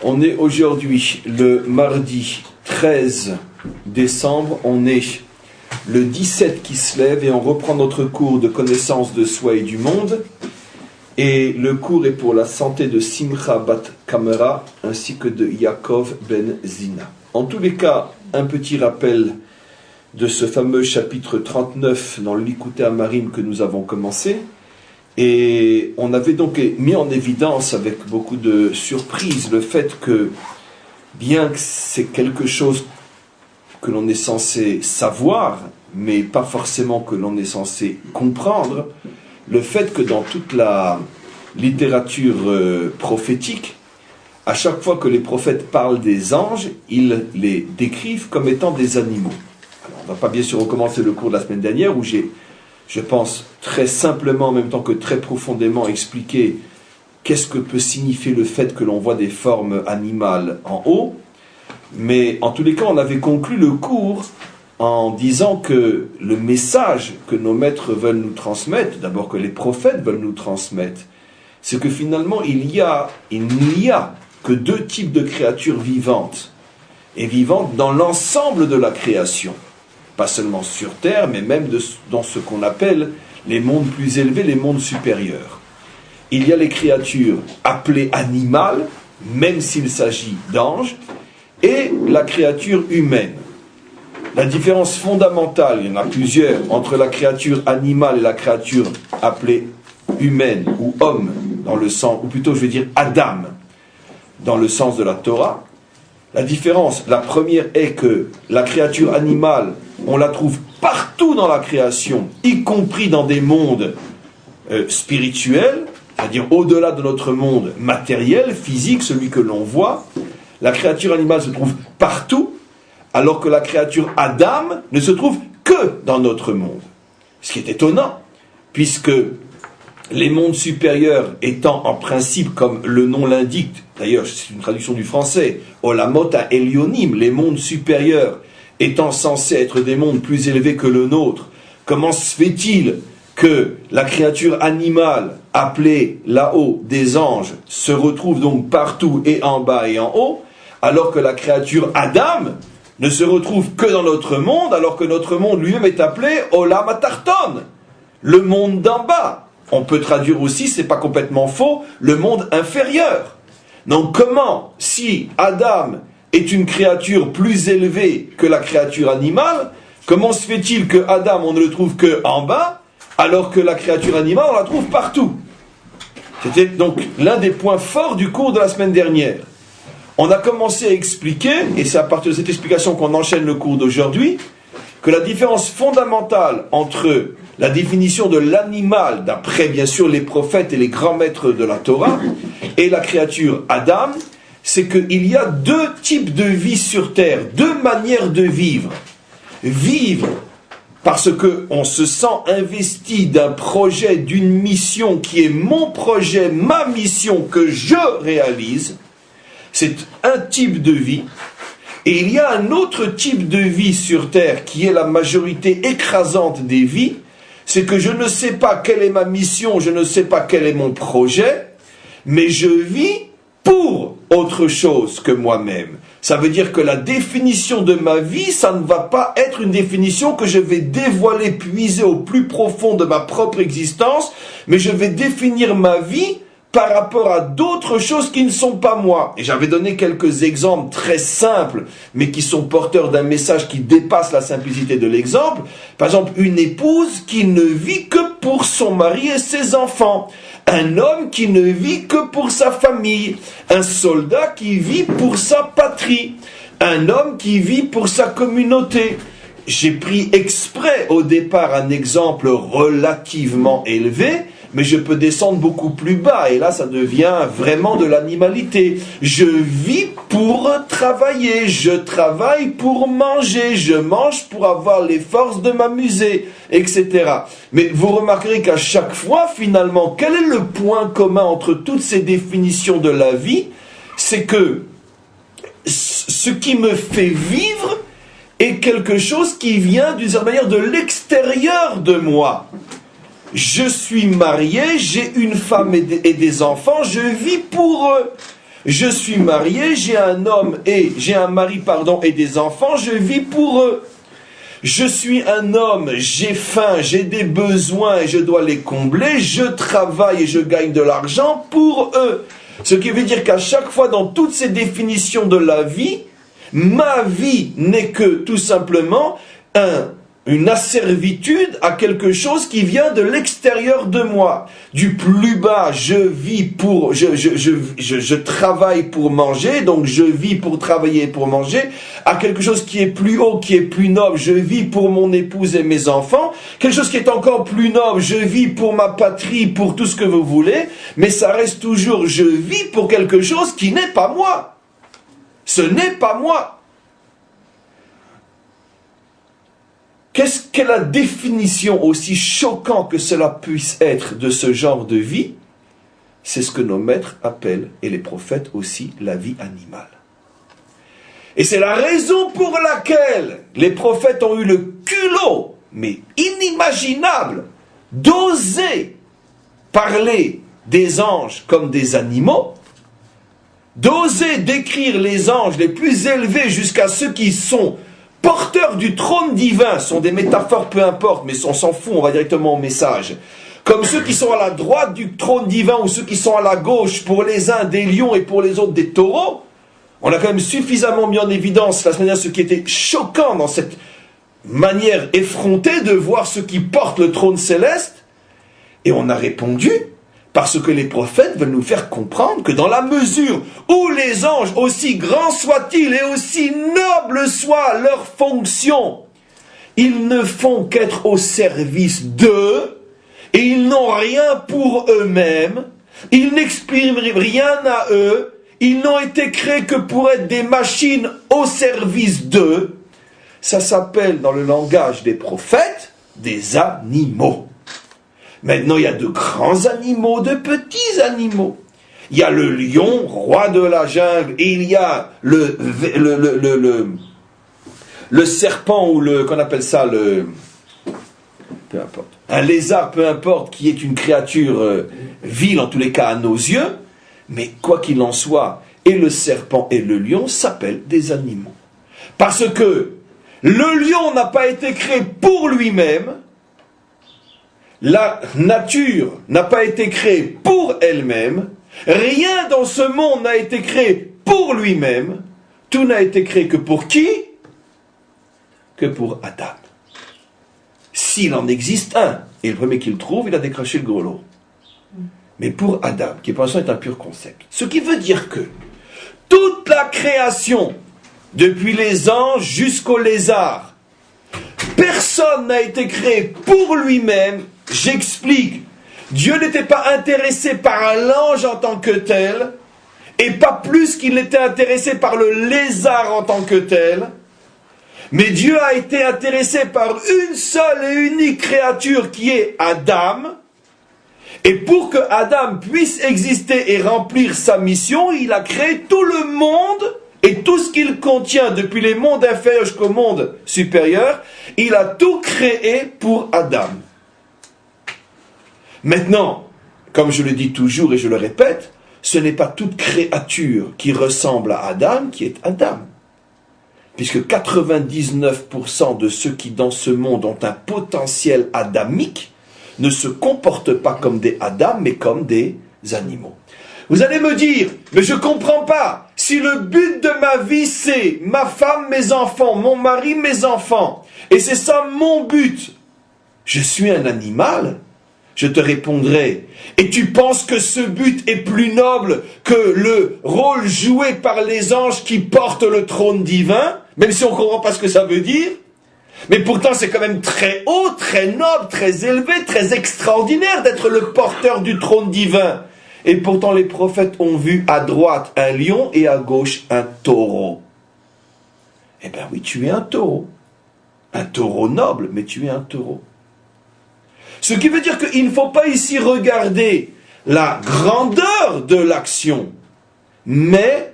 On est aujourd'hui le mardi 13 décembre, on est le 17 qui se lève et on reprend notre cours de connaissance de soi et du monde. Et le cours est pour la santé de Simcha Bat Kamera ainsi que de Yaakov Ben Zina. En tous les cas, un petit rappel de ce fameux chapitre 39 dans le Likutei Amarim que nous avons commencé. Et on avait donc mis en évidence avec beaucoup de surprise le fait que, bien que c'est quelque chose que l'on est censé savoir, mais pas forcément que l'on est censé comprendre, le fait que dans toute la littérature prophétique, à chaque fois que les prophètes parlent des anges, ils les décrivent comme étant des animaux. Alors, on ne va pas bien sûr recommencer le cours de la semaine dernière où j'ai, je pense, très simplement, en même temps que très profondément expliqué qu'est-ce que peut signifier le fait que l'on voit des formes animales en haut. Mais en tous les cas, on avait conclu le cours en disant que le message que nos maîtres veulent nous transmettre, d'abord que les prophètes veulent nous transmettre, c'est que finalement, il n'y a que deux types de créatures vivantes, et vivantes dans l'ensemble de la création. Pas seulement sur Terre, mais même dans ce qu'on appelle les mondes plus élevés, les mondes supérieurs. Il y a les créatures appelées animales, même s'il s'agit d'anges, et la créature humaine. La différence fondamentale, il y en a plusieurs, entre la créature animale et la créature appelée humaine ou homme, dans le sens, ou plutôt je vais dire Adam, dans le sens de la Torah. La différence, la première est que la créature animale, on la trouve partout dans la création, y compris dans des mondes spirituels, c'est-à-dire au-delà de notre monde matériel, physique, celui que l'on voit. La créature animale se trouve partout, alors que la créature Adam ne se trouve que dans notre monde. Ce qui est étonnant, puisque les mondes supérieurs étant en principe, comme le nom l'indique, d'ailleurs c'est une traduction du français, Olamot Elyonim, les mondes supérieurs étant censés être des mondes plus élevés que le nôtre, comment se fait-il que la créature animale appelée là-haut des anges se retrouve donc partout et en bas et en haut, alors que la créature Adam ne se retrouve que dans notre monde, alors que notre monde lui-même est appelé Olam Atarton, le monde d'en bas. On peut traduire aussi, c'est pas complètement faux, le monde inférieur. Donc comment, si Adam est une créature plus élevée que la créature animale, comment se fait-il que Adam, on ne le trouve que en bas, alors que la créature animale, on la trouve partout? C'était donc l'un des points forts du cours de la semaine dernière. On a commencé à expliquer, et c'est à partir de cette explication qu'on enchaîne le cours d'aujourd'hui, que la différence fondamentale entre la définition de l'animal, d'après bien sûr les prophètes et les grands maîtres de la Torah, et la créature Adam, c'est qu'il y a deux types de vie sur Terre, deux manières de vivre. Vivre parce qu'on se sent investi d'un projet, d'une mission qui est mon projet, ma mission que je réalise, c'est un type de vie. Et il y a un autre type de vie sur Terre qui est la majorité écrasante des vies, c'est que je ne sais pas quelle est ma mission, je ne sais pas quel est mon projet, mais je vis pour autre chose que moi-même. Ça veut dire que la définition de ma vie, ça ne va pas être une définition que je vais dévoiler, puiser au plus profond de ma propre existence, mais je vais définir ma vie par rapport à d'autres choses qui ne sont pas moi. Et j'avais donné quelques exemples très simples, mais qui sont porteurs d'un message qui dépasse la simplicité de l'exemple. Par exemple, une épouse qui ne vit que pour son mari et ses enfants. Un homme qui ne vit que pour sa famille. Un soldat qui vit pour sa patrie. Un homme qui vit pour sa communauté. J'ai pris exprès au départ un exemple relativement élevé, mais je peux descendre beaucoup plus bas, et là ça devient vraiment de l'animalité. Je vis pour travailler, je travaille pour manger, je mange pour avoir les forces de m'amuser, etc. Mais vous remarquerez qu'à chaque fois, finalement, quel est le point commun entre toutes ces définitions de la vie? C'est que ce qui me fait vivre est quelque chose qui vient d'une certaine manière de l'extérieur de moi. Je suis marié, j'ai une femme et des enfants, je vis pour eux. Je suis marié, j'ai un mari, et des enfants, je vis pour eux. Je suis un homme, j'ai faim, j'ai des besoins et je dois les combler, je travaille et je gagne de l'argent pour eux. Ce qui veut dire qu'à chaque fois dans toutes ces définitions de la vie, ma vie n'est que tout simplement une asservitude à quelque chose qui vient de l'extérieur de moi. Du plus bas, je travaille pour manger, donc je vis pour travailler et pour manger, à quelque chose qui est plus haut, qui est plus noble, je vis pour mon épouse et mes enfants, quelque chose qui est encore plus noble, je vis pour ma patrie, pour tout ce que vous voulez, mais ça reste toujours, je vis pour quelque chose qui n'est pas moi. Ce n'est pas moi. Quelle est la définition, aussi choquant que cela puisse être, de ce genre de vie? C'est ce que nos maîtres appellent, et les prophètes aussi, la vie animale. Et c'est la raison pour laquelle les prophètes ont eu le culot, mais inimaginable, d'oser parler des anges comme des animaux, d'oser décrire les anges les plus élevés jusqu'à ceux qui sont porteurs du trône divin, sont des métaphores, peu importe, mais on s'en fout, on va directement au message. Comme ceux qui sont à la droite du trône divin ou ceux qui sont à la gauche, pour les uns des lions et pour les autres des taureaux, on a quand même suffisamment mis en évidence la semaine dernière ce qui était choquant dans cette manière effrontée de voir ceux qui portent le trône céleste. Et on a répondu, parce que les prophètes veulent nous faire comprendre que dans la mesure où les anges, aussi grands soient-ils et aussi nobles soit leur fonction, ils ne font qu'être au service d'eux, et ils n'ont rien pour eux-mêmes, ils n'expriment rien à eux, ils n'ont été créés que pour être des machines au service d'eux. Ça s'appelle, dans le langage des prophètes, des animaux. Maintenant, il y a de grands animaux, de petits animaux. Il y a le lion, roi de la jungle, et il y a le serpent, ou qu'on appelle ça, peu importe. Un lézard, peu importe, qui est une créature vile, en tous les cas à nos yeux, mais quoi qu'il en soit, et le serpent et le lion s'appellent des animaux. Parce que le lion n'a pas été créé pour lui-même, la nature n'a pas été créée pour elle-même, rien dans ce monde n'a été créé pour lui-même, tout n'a été créé que pour qui? Que pour Adam. S'il en existe un, et le premier qu'il trouve, il a décroché le grelot. Mais pour Adam, qui pour l'instant est un pur concept. Ce qui veut dire que toute la création, depuis les anges jusqu'au lézard, personne n'a été créé pour lui-même. J'explique. Dieu n'était pas intéressé par l'ange en tant que tel, et pas plus qu'il n'était intéressé par le lézard en tant que tel. Mais Dieu a été intéressé par une seule et unique créature qui est Adam. Et pour que Adam puisse exister et remplir sa mission, il a créé tout le monde et tout ce qu'il contient, depuis les mondes inférieurs jusqu'au monde supérieur. Il a tout créé pour Adam. Maintenant, comme je le dis toujours et je le répète, ce n'est pas toute créature qui ressemble à Adam qui est Adam. Puisque 99% de ceux qui dans ce monde ont un potentiel adamique ne se comportent pas comme des Adam, mais comme des animaux. Vous allez me dire, mais je ne comprends pas, si le but de ma vie c'est ma femme, mes enfants, mon mari, mes enfants, et c'est ça mon but, je suis un animal? Je te répondrai, et tu penses que ce but est plus noble que le rôle joué par les anges qui portent le trône divin, même si on ne comprend pas ce que ça veut dire? Mais pourtant c'est quand même très haut, très noble, très élevé, très extraordinaire d'être le porteur du trône divin. Et pourtant les prophètes ont vu à droite un lion et à gauche un taureau. Eh bien oui, tu es un taureau. Un taureau noble, mais tu es un taureau. Ce qui veut dire qu'il ne faut pas ici regarder la grandeur de l'action, mais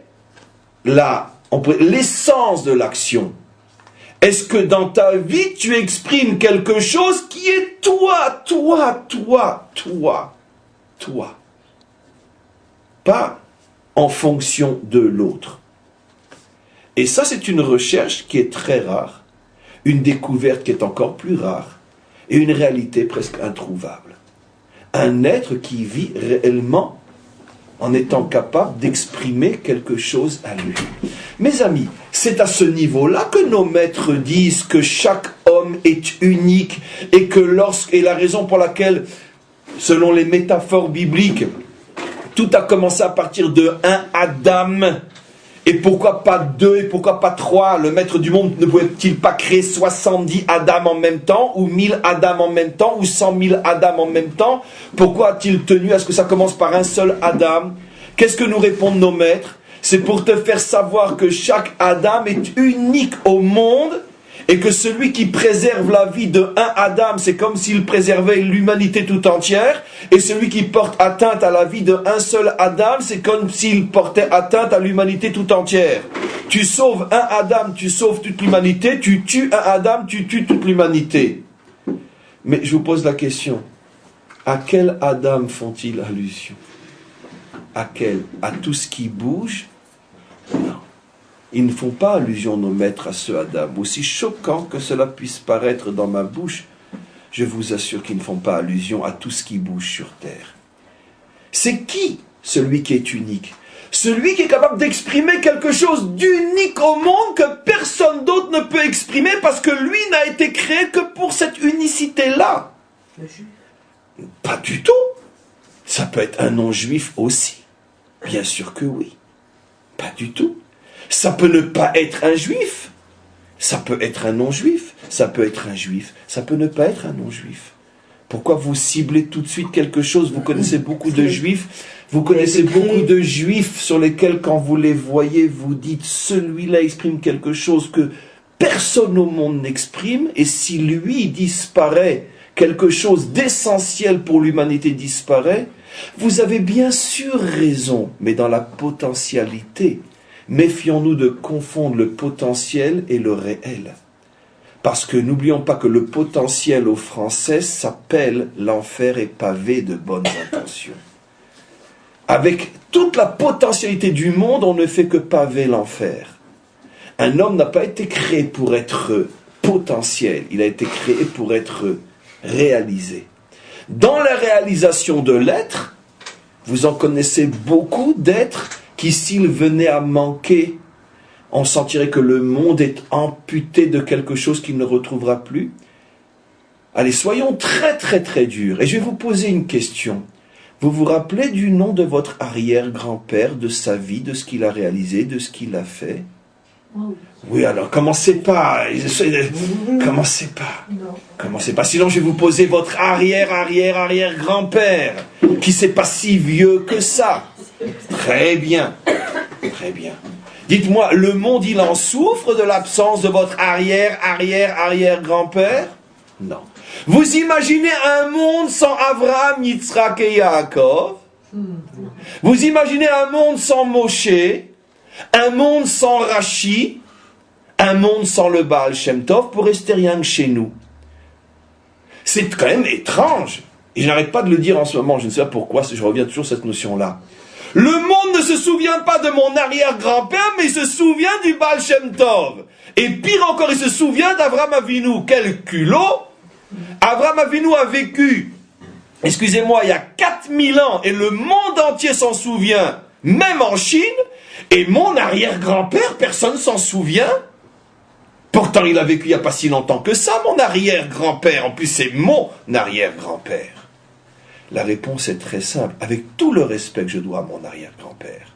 l'essence de l'action. Est-ce que dans ta vie, tu exprimes quelque chose qui est toi? Pas en fonction de l'autre. Et ça, c'est une recherche qui est très rare, une découverte qui est encore plus rare, et une réalité presque introuvable. Un être qui vit réellement en étant capable d'exprimer quelque chose à lui. Mes amis, c'est à ce niveau-là que nos maîtres disent que chaque homme est unique et que et la raison pour laquelle, selon les métaphores bibliques, tout a commencé à partir de un Adam. Et pourquoi pas 2 et pourquoi pas 3? Le maître du monde ne pouvait-il pas créer 70 Adam en même temps, ou 1000 Adam en même temps, ou 100 000 Adam en même temps? Pourquoi a-t-il tenu à ce que ça commence par un seul Adam? Qu'est-ce que nous répondent nos maîtres? C'est pour te faire savoir que chaque Adam est unique au monde, et que celui qui préserve la vie de un Adam, c'est comme s'il préservait l'humanité tout entière, et celui qui porte atteinte à la vie d'un seul Adam, c'est comme s'il portait atteinte à l'humanité tout entière. Tu sauves un Adam, tu sauves toute l'humanité, tu tues un Adam, tu tues toute l'humanité. Mais je vous pose la question, à quel Adam font-ils allusion? À quel? À tout ce qui bouge? Non. Ils ne font pas allusion, nos maîtres, à ce Adam. Aussi choquant que cela puisse paraître dans ma bouche, je vous assure qu'ils ne font pas allusion à tout ce qui bouge sur terre. C'est qui celui qui est unique? Celui qui est capable d'exprimer quelque chose d'unique au monde que personne d'autre ne peut exprimer parce que lui n'a été créé que pour cette unicité-là. Le juif? Pas du tout. Ça peut être un non-juif aussi. Bien sûr que oui. Pas du tout. Ça peut ne pas être un juif. Ça peut être un non-juif. Ça peut être un juif. Ça peut ne pas être un non-juif. Pourquoi vous ciblez tout de suite quelque chose? Vous connaissez beaucoup de juifs. Vous connaissez beaucoup de juifs sur lesquels, quand vous les voyez, vous dites, celui-là exprime quelque chose que personne au monde n'exprime. Et si lui disparaît, quelque chose d'essentiel pour l'humanité disparaît, vous avez bien sûr raison, mais dans la potentialité. Méfions-nous de confondre le potentiel et le réel. Parce que n'oublions pas que le potentiel au français s'appelle l'enfer est pavé de bonnes intentions. Avec toute la potentialité du monde, on ne fait que paver l'enfer. Un homme n'a pas été créé pour être potentiel, il a été créé pour être réalisé. Dans la réalisation de l'être, vous en connaissez beaucoup d'êtres qui, s'ils venaient à manquer, on sentirait que le monde est amputé de quelque chose qu'il ne retrouvera plus. Allez, soyons très très très durs. Et je vais vous poser une question. Vous vous rappelez du nom de votre arrière-grand-père, de sa vie, de ce qu'il a réalisé, de ce qu'il a fait? Oui, alors commencez pas. Commencez pas. Commencez pas. Sinon, je vais vous poser votre arrière-arrière-arrière-grand-père, qui c'est pas si vieux que ça. Très bien. Très bien. Dites-moi, le monde, il en souffre de l'absence de votre arrière-arrière-arrière-grand-père? Non. Vous imaginez un monde sans Abraham, Yitzhak et Yaakov? Vous imaginez un monde sans Moshe? Un monde sans Rashi? Un monde sans le Baal Shem Tov, pour rester rien que chez nous? C'est quand même étrange. Et je n'arrête pas de le dire en ce moment, je ne sais pas pourquoi, je reviens toujours à cette notion-là. Le monde ne se souvient pas de mon arrière-grand-père, mais il se souvient du Baal Shem Tov. Et pire encore, il se souvient d'Avraham Avinu. Quel culot! Avraham Avinu a vécu, excusez-moi, il y a 4000 ans, et le monde entier s'en souvient, même en Chine, et mon arrière-grand-père, personne s'en souvient. Pourtant, il a vécu il n'y a pas si longtemps que ça, mon arrière-grand-père. En plus, c'est mon arrière-grand-père. La réponse est très simple, avec tout le respect que je dois à mon arrière-grand-père.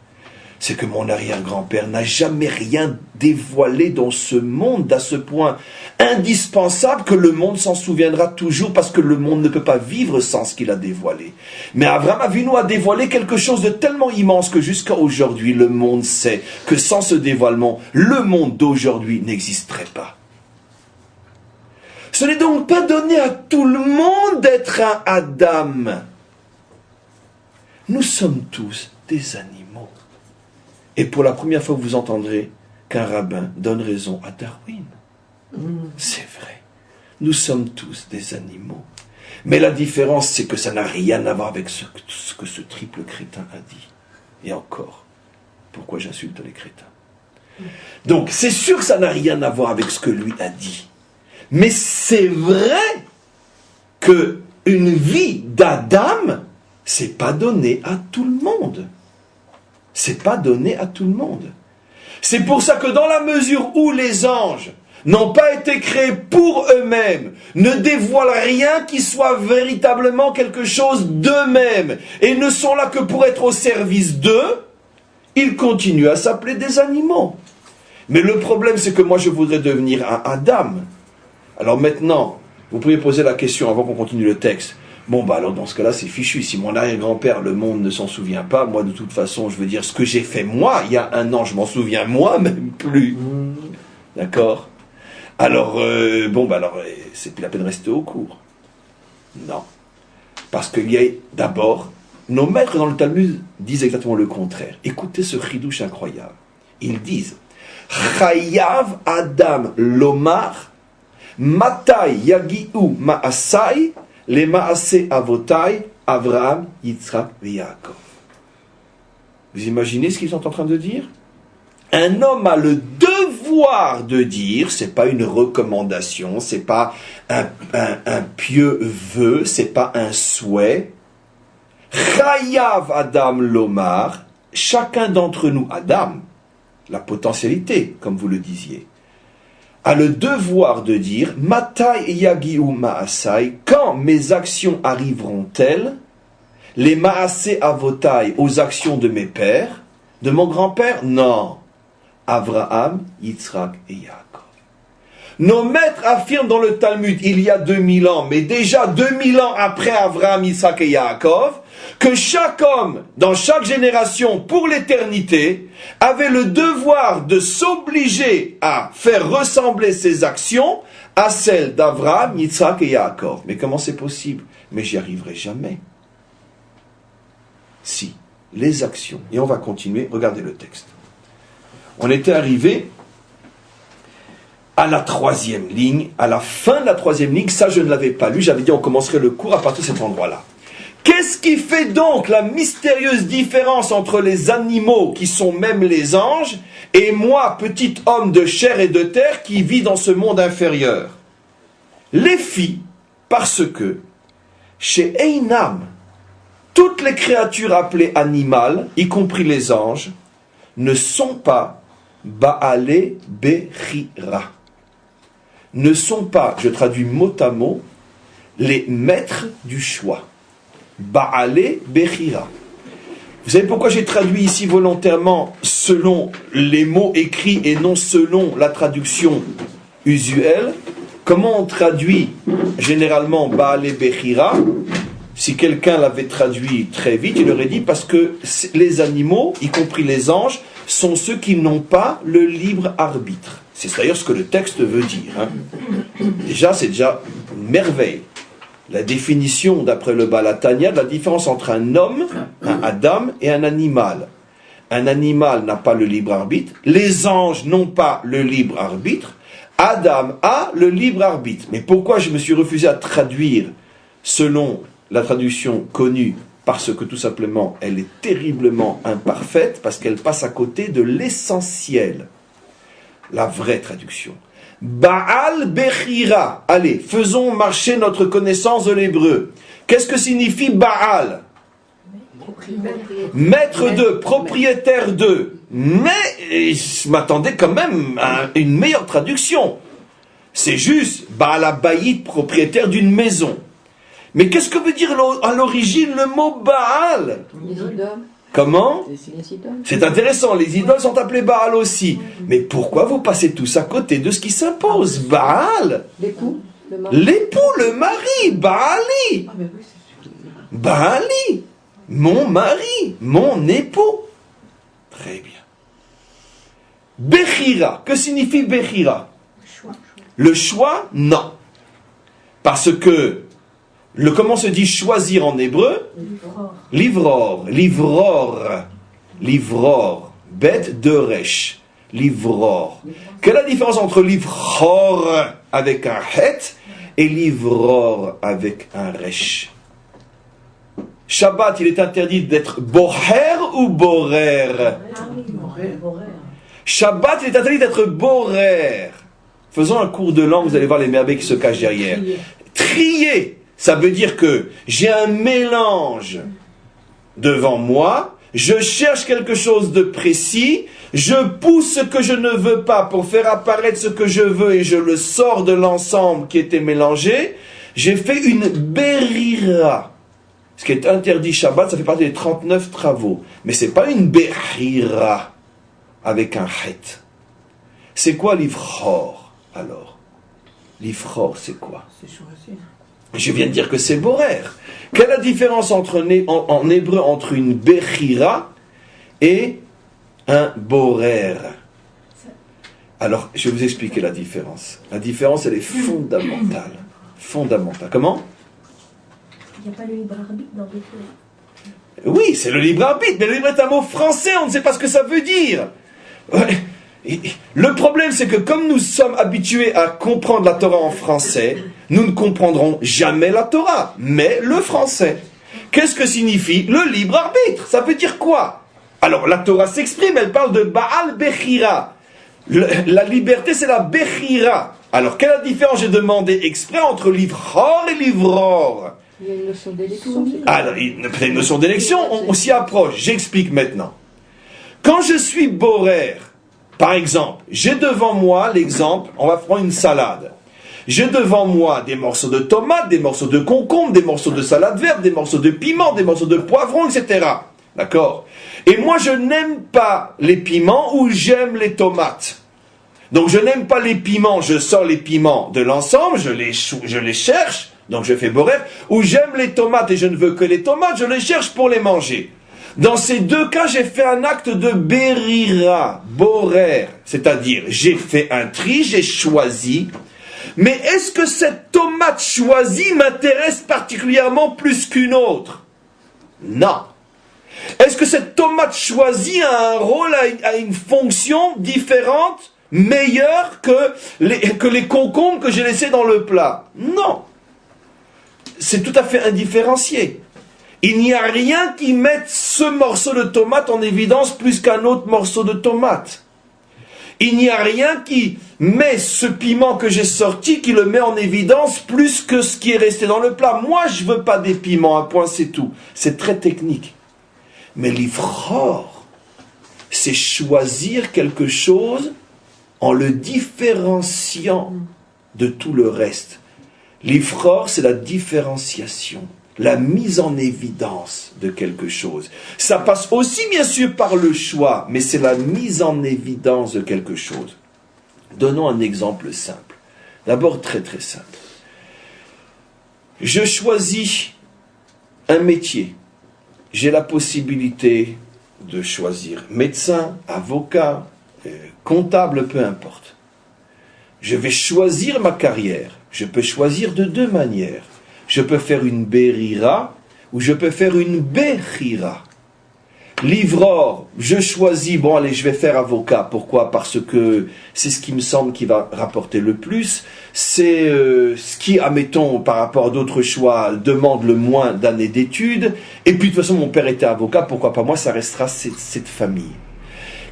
C'est que mon arrière-grand-père n'a jamais rien dévoilé dans ce monde à ce point indispensable que le monde s'en souviendra toujours parce que le monde ne peut pas vivre sans ce qu'il a dévoilé. Mais Avraham Avinu a dévoilé quelque chose de tellement immense que jusqu'à aujourd'hui, le monde sait que sans ce dévoilement, le monde d'aujourd'hui n'existerait pas. Ce n'est donc pas donné à tout le monde d'être un Adam. Nous sommes tous des animaux. Et pour la première fois, vous entendrez qu'un rabbin donne raison à Darwin. C'est vrai. Nous sommes tous des animaux. Mais la différence, c'est que ça n'a rien à voir avec ce que ce triple crétin a dit. Et encore, pourquoi j'insulte les crétins? Donc, c'est sûr que ça n'a rien à voir avec ce que lui a dit. Mais c'est vrai que une vie d'Adam, c'est pas donné à tout le monde. C'est pas donné à tout le monde. C'est pour ça que dans la mesure où les anges n'ont pas été créés pour eux-mêmes, ne dévoilent rien qui soit véritablement quelque chose d'eux-mêmes, et ne sont là que pour être au service d'eux, ils continuent à s'appeler des animaux. Mais le problème, c'est que moi, je voudrais devenir un Adam. Alors maintenant, vous pouvez poser la question avant qu'on continue le texte. Bon, bah alors dans ce cas-là, c'est fichu. Si mon arrière-grand-père, le monde ne s'en souvient pas, moi, de toute façon, je veux dire, ce que j'ai fait moi, il y a un an, je m'en souviens moi même plus. D'accord? Alors, c'est plus la peine de rester au cours. Non. Parce qu'il y a d'abord, nos maîtres dans le Talmud disent exactement le contraire. Écoutez ce chidouche incroyable. Ils disent, Chayav Adam Lomar, Matai Yagiu Maasai, les Maasé Avotai, Avraham, Yitzhak et Yaakov. Vous imaginez ce qu'ils sont en train de dire? Un homme a le devoir de dire, c'est pas une recommandation, c'est pas un pieux vœu, c'est pas un souhait. Chayav Adam Lomar, chacun d'entre nous, Adam, la potentialité, comme vous le disiez, a le devoir de dire, Matai Yagiu Maasai, quand mes actions arriveront-elles, les Maasé Avotai, aux actions de mes pères, de mon grand-père? Non. Avraham, Yitzhak et Yaakov. Nos maîtres affirment dans le Talmud, il y a 2000 ans, mais déjà 2000 ans après Avraham, Yitzhak et Yaakov, que chaque homme, dans chaque génération, pour l'éternité, avait le devoir de s'obliger à faire ressembler ses actions à celles d'Avraham, Yitzhak et Yaakov. Mais comment c'est possible? Mais j'y arriverai jamais. Si, les actions. Et on va continuer, regardez le texte. On était arrivé à la 3e ligne, à la fin de la 3e ligne, ça je ne l'avais pas lu, j'avais dit on commencerait le cours à partir de cet endroit-là. Qu'est-ce qui fait donc la mystérieuse différence entre les animaux qui sont même les anges et moi, petit homme de chair et de terre qui vit dans ce monde inférieur? Les filles, parce que chez Einam, toutes les créatures appelées animales, y compris les anges, ne sont pas Baalé Bechira. Ne sont pas, je traduis mot à mot, les maîtres du choix. Baalé Bechira. Vous savez pourquoi j'ai traduit ici volontairement selon les mots écrits et non selon la traduction usuelle? Comment on traduit généralement Baalé Bechira? Si quelqu'un l'avait traduit très vite, il aurait dit parce que les animaux, y compris les anges, sont ceux qui n'ont pas le libre arbitre. C'est d'ailleurs ce que le texte veut dire. Déjà, c'est déjà une merveille. La définition, d'après le Baal HaTanya, de la différence entre un homme, un Adam, et un animal. Un animal n'a pas le libre arbitre. Les anges n'ont pas le libre arbitre. Adam a le libre arbitre. Mais pourquoi je me suis refusé à traduire selon la traduction connue? Parce que tout simplement, elle est terriblement imparfaite, parce qu'elle passe à côté de l'essentiel. La vraie traduction. Baal Bechira. Allez, faisons marcher notre connaissance de l'hébreu. Qu'est-ce que signifie Baal? Maître de, propriétaire de. Mais je m'attendais quand même à une meilleure traduction. C'est juste Baal Habayit, propriétaire d'une maison. Mais qu'est-ce que veut dire à l'origine le mot Baal? Les idoles. Comment? Les idoles. C'est intéressant, les idoles sont appelées Baal aussi. Mais pourquoi vous passez tous à côté de ce qui s'impose? Baal. L'époux, le mari. L'époux, le mari, Baali. Baali. Mon mari, mon époux. Très bien. Bechira. Que signifie Bechira? Le choix, non. Parce que comment se dit choisir en hébreu? Livror. Livror. Livror. Bête de resh. Livror. Quelle est la différence entre livror avec un het et livror avec un resh? Shabbat, il est interdit d'être borer ou borer? Shabbat, il est interdit d'être borer. Faisons un cours de langue, vous allez voir les merveilles qui se cachent derrière. Trier, ça veut dire que j'ai un mélange devant moi, je cherche quelque chose de précis, je pousse ce que je ne veux pas pour faire apparaître ce que je veux et je le sors de l'ensemble qui était mélangé. J'ai fait une berira. Ce qui est interdit Shabbat, ça fait partie des 39 travaux. Mais ce n'est pas une berira avec un het. C'est quoi l'ivchor alors? L'ivchor, c'est quoi? C'est choisir. Je viens de dire que c'est borer. Quelle est la différence en hébreu entre une berira et un borer? Alors, je vais vous expliquer la différence. La différence, elle est fondamentale. Fondamentale. Comment? Il n'y a pas le libre arbitre dans les deux. Oui, c'est le libre arbitre, mais le libre est un mot français, on ne sait pas ce que ça veut dire. Ouais. Le problème, c'est que comme nous sommes habitués à comprendre la Torah en français, nous ne comprendrons jamais la Torah, mais le français. Qu'est-ce que signifie le libre arbitre? Ça veut dire quoi? Alors, la Torah s'exprime, elle parle de Baal Bechira. La liberté, c'est la Bechira. Alors, quelle est la différence, j'ai demandé exprès, entre livror et livror? Il y a une notion d'élection. Alors, peut-être une notion d'élection, on s'y approche. J'explique maintenant. Quand je suis borer, par exemple, j'ai devant moi l'exemple, on va prendre une salade. J'ai devant moi des morceaux de tomates, des morceaux de concombre, des morceaux de salade verte, des morceaux de piment, des morceaux de poivron, etc. D'accord? Et moi, je n'aime pas les piments ou j'aime les tomates. Donc, je n'aime pas les piments, je sors les piments de l'ensemble, je les cherche, donc je fais borer. Ou j'aime les tomates et je ne veux que les tomates, je les cherche pour les manger. Dans ces deux cas, j'ai fait un acte de berira, borer, c'est-à-dire j'ai fait un tri, j'ai choisi. Mais est-ce que cette tomate choisie m'intéresse particulièrement plus qu'une autre? Non. Est-ce que cette tomate choisie a un rôle, a une fonction différente, meilleure que les concombres que j'ai laissés dans le plat? Non. C'est tout à fait indifférencié. Il n'y a rien qui mette ce morceau de tomate en évidence plus qu'un autre morceau de tomate. Il n'y a rien qui met ce piment que j'ai sorti, qui le met en évidence plus que ce qui est resté dans le plat. Moi, je veux pas des piments, un point, c'est tout. C'est très technique. Mais l'ifror, c'est choisir quelque chose en le différenciant de tout le reste. L'ifror, c'est la différenciation, la mise en évidence de quelque chose. Ça passe aussi bien sûr par le choix, mais c'est la mise en évidence de quelque chose. Donnons un exemple simple. D'abord très très simple. Je choisis un métier. J'ai la possibilité de choisir médecin, avocat, comptable, peu importe. Je vais choisir ma carrière. Je peux choisir de deux manières. Je peux faire une berira ou je peux faire une bechira. Livreur, je choisis, bon allez, je vais faire avocat. Pourquoi? Parce que c'est ce qui me semble qui va rapporter le plus. C'est ce qui, admettons, par rapport à d'autres choix, demande le moins d'années d'études. Et puis de toute façon, mon père était avocat, pourquoi pas moi, ça restera cette famille.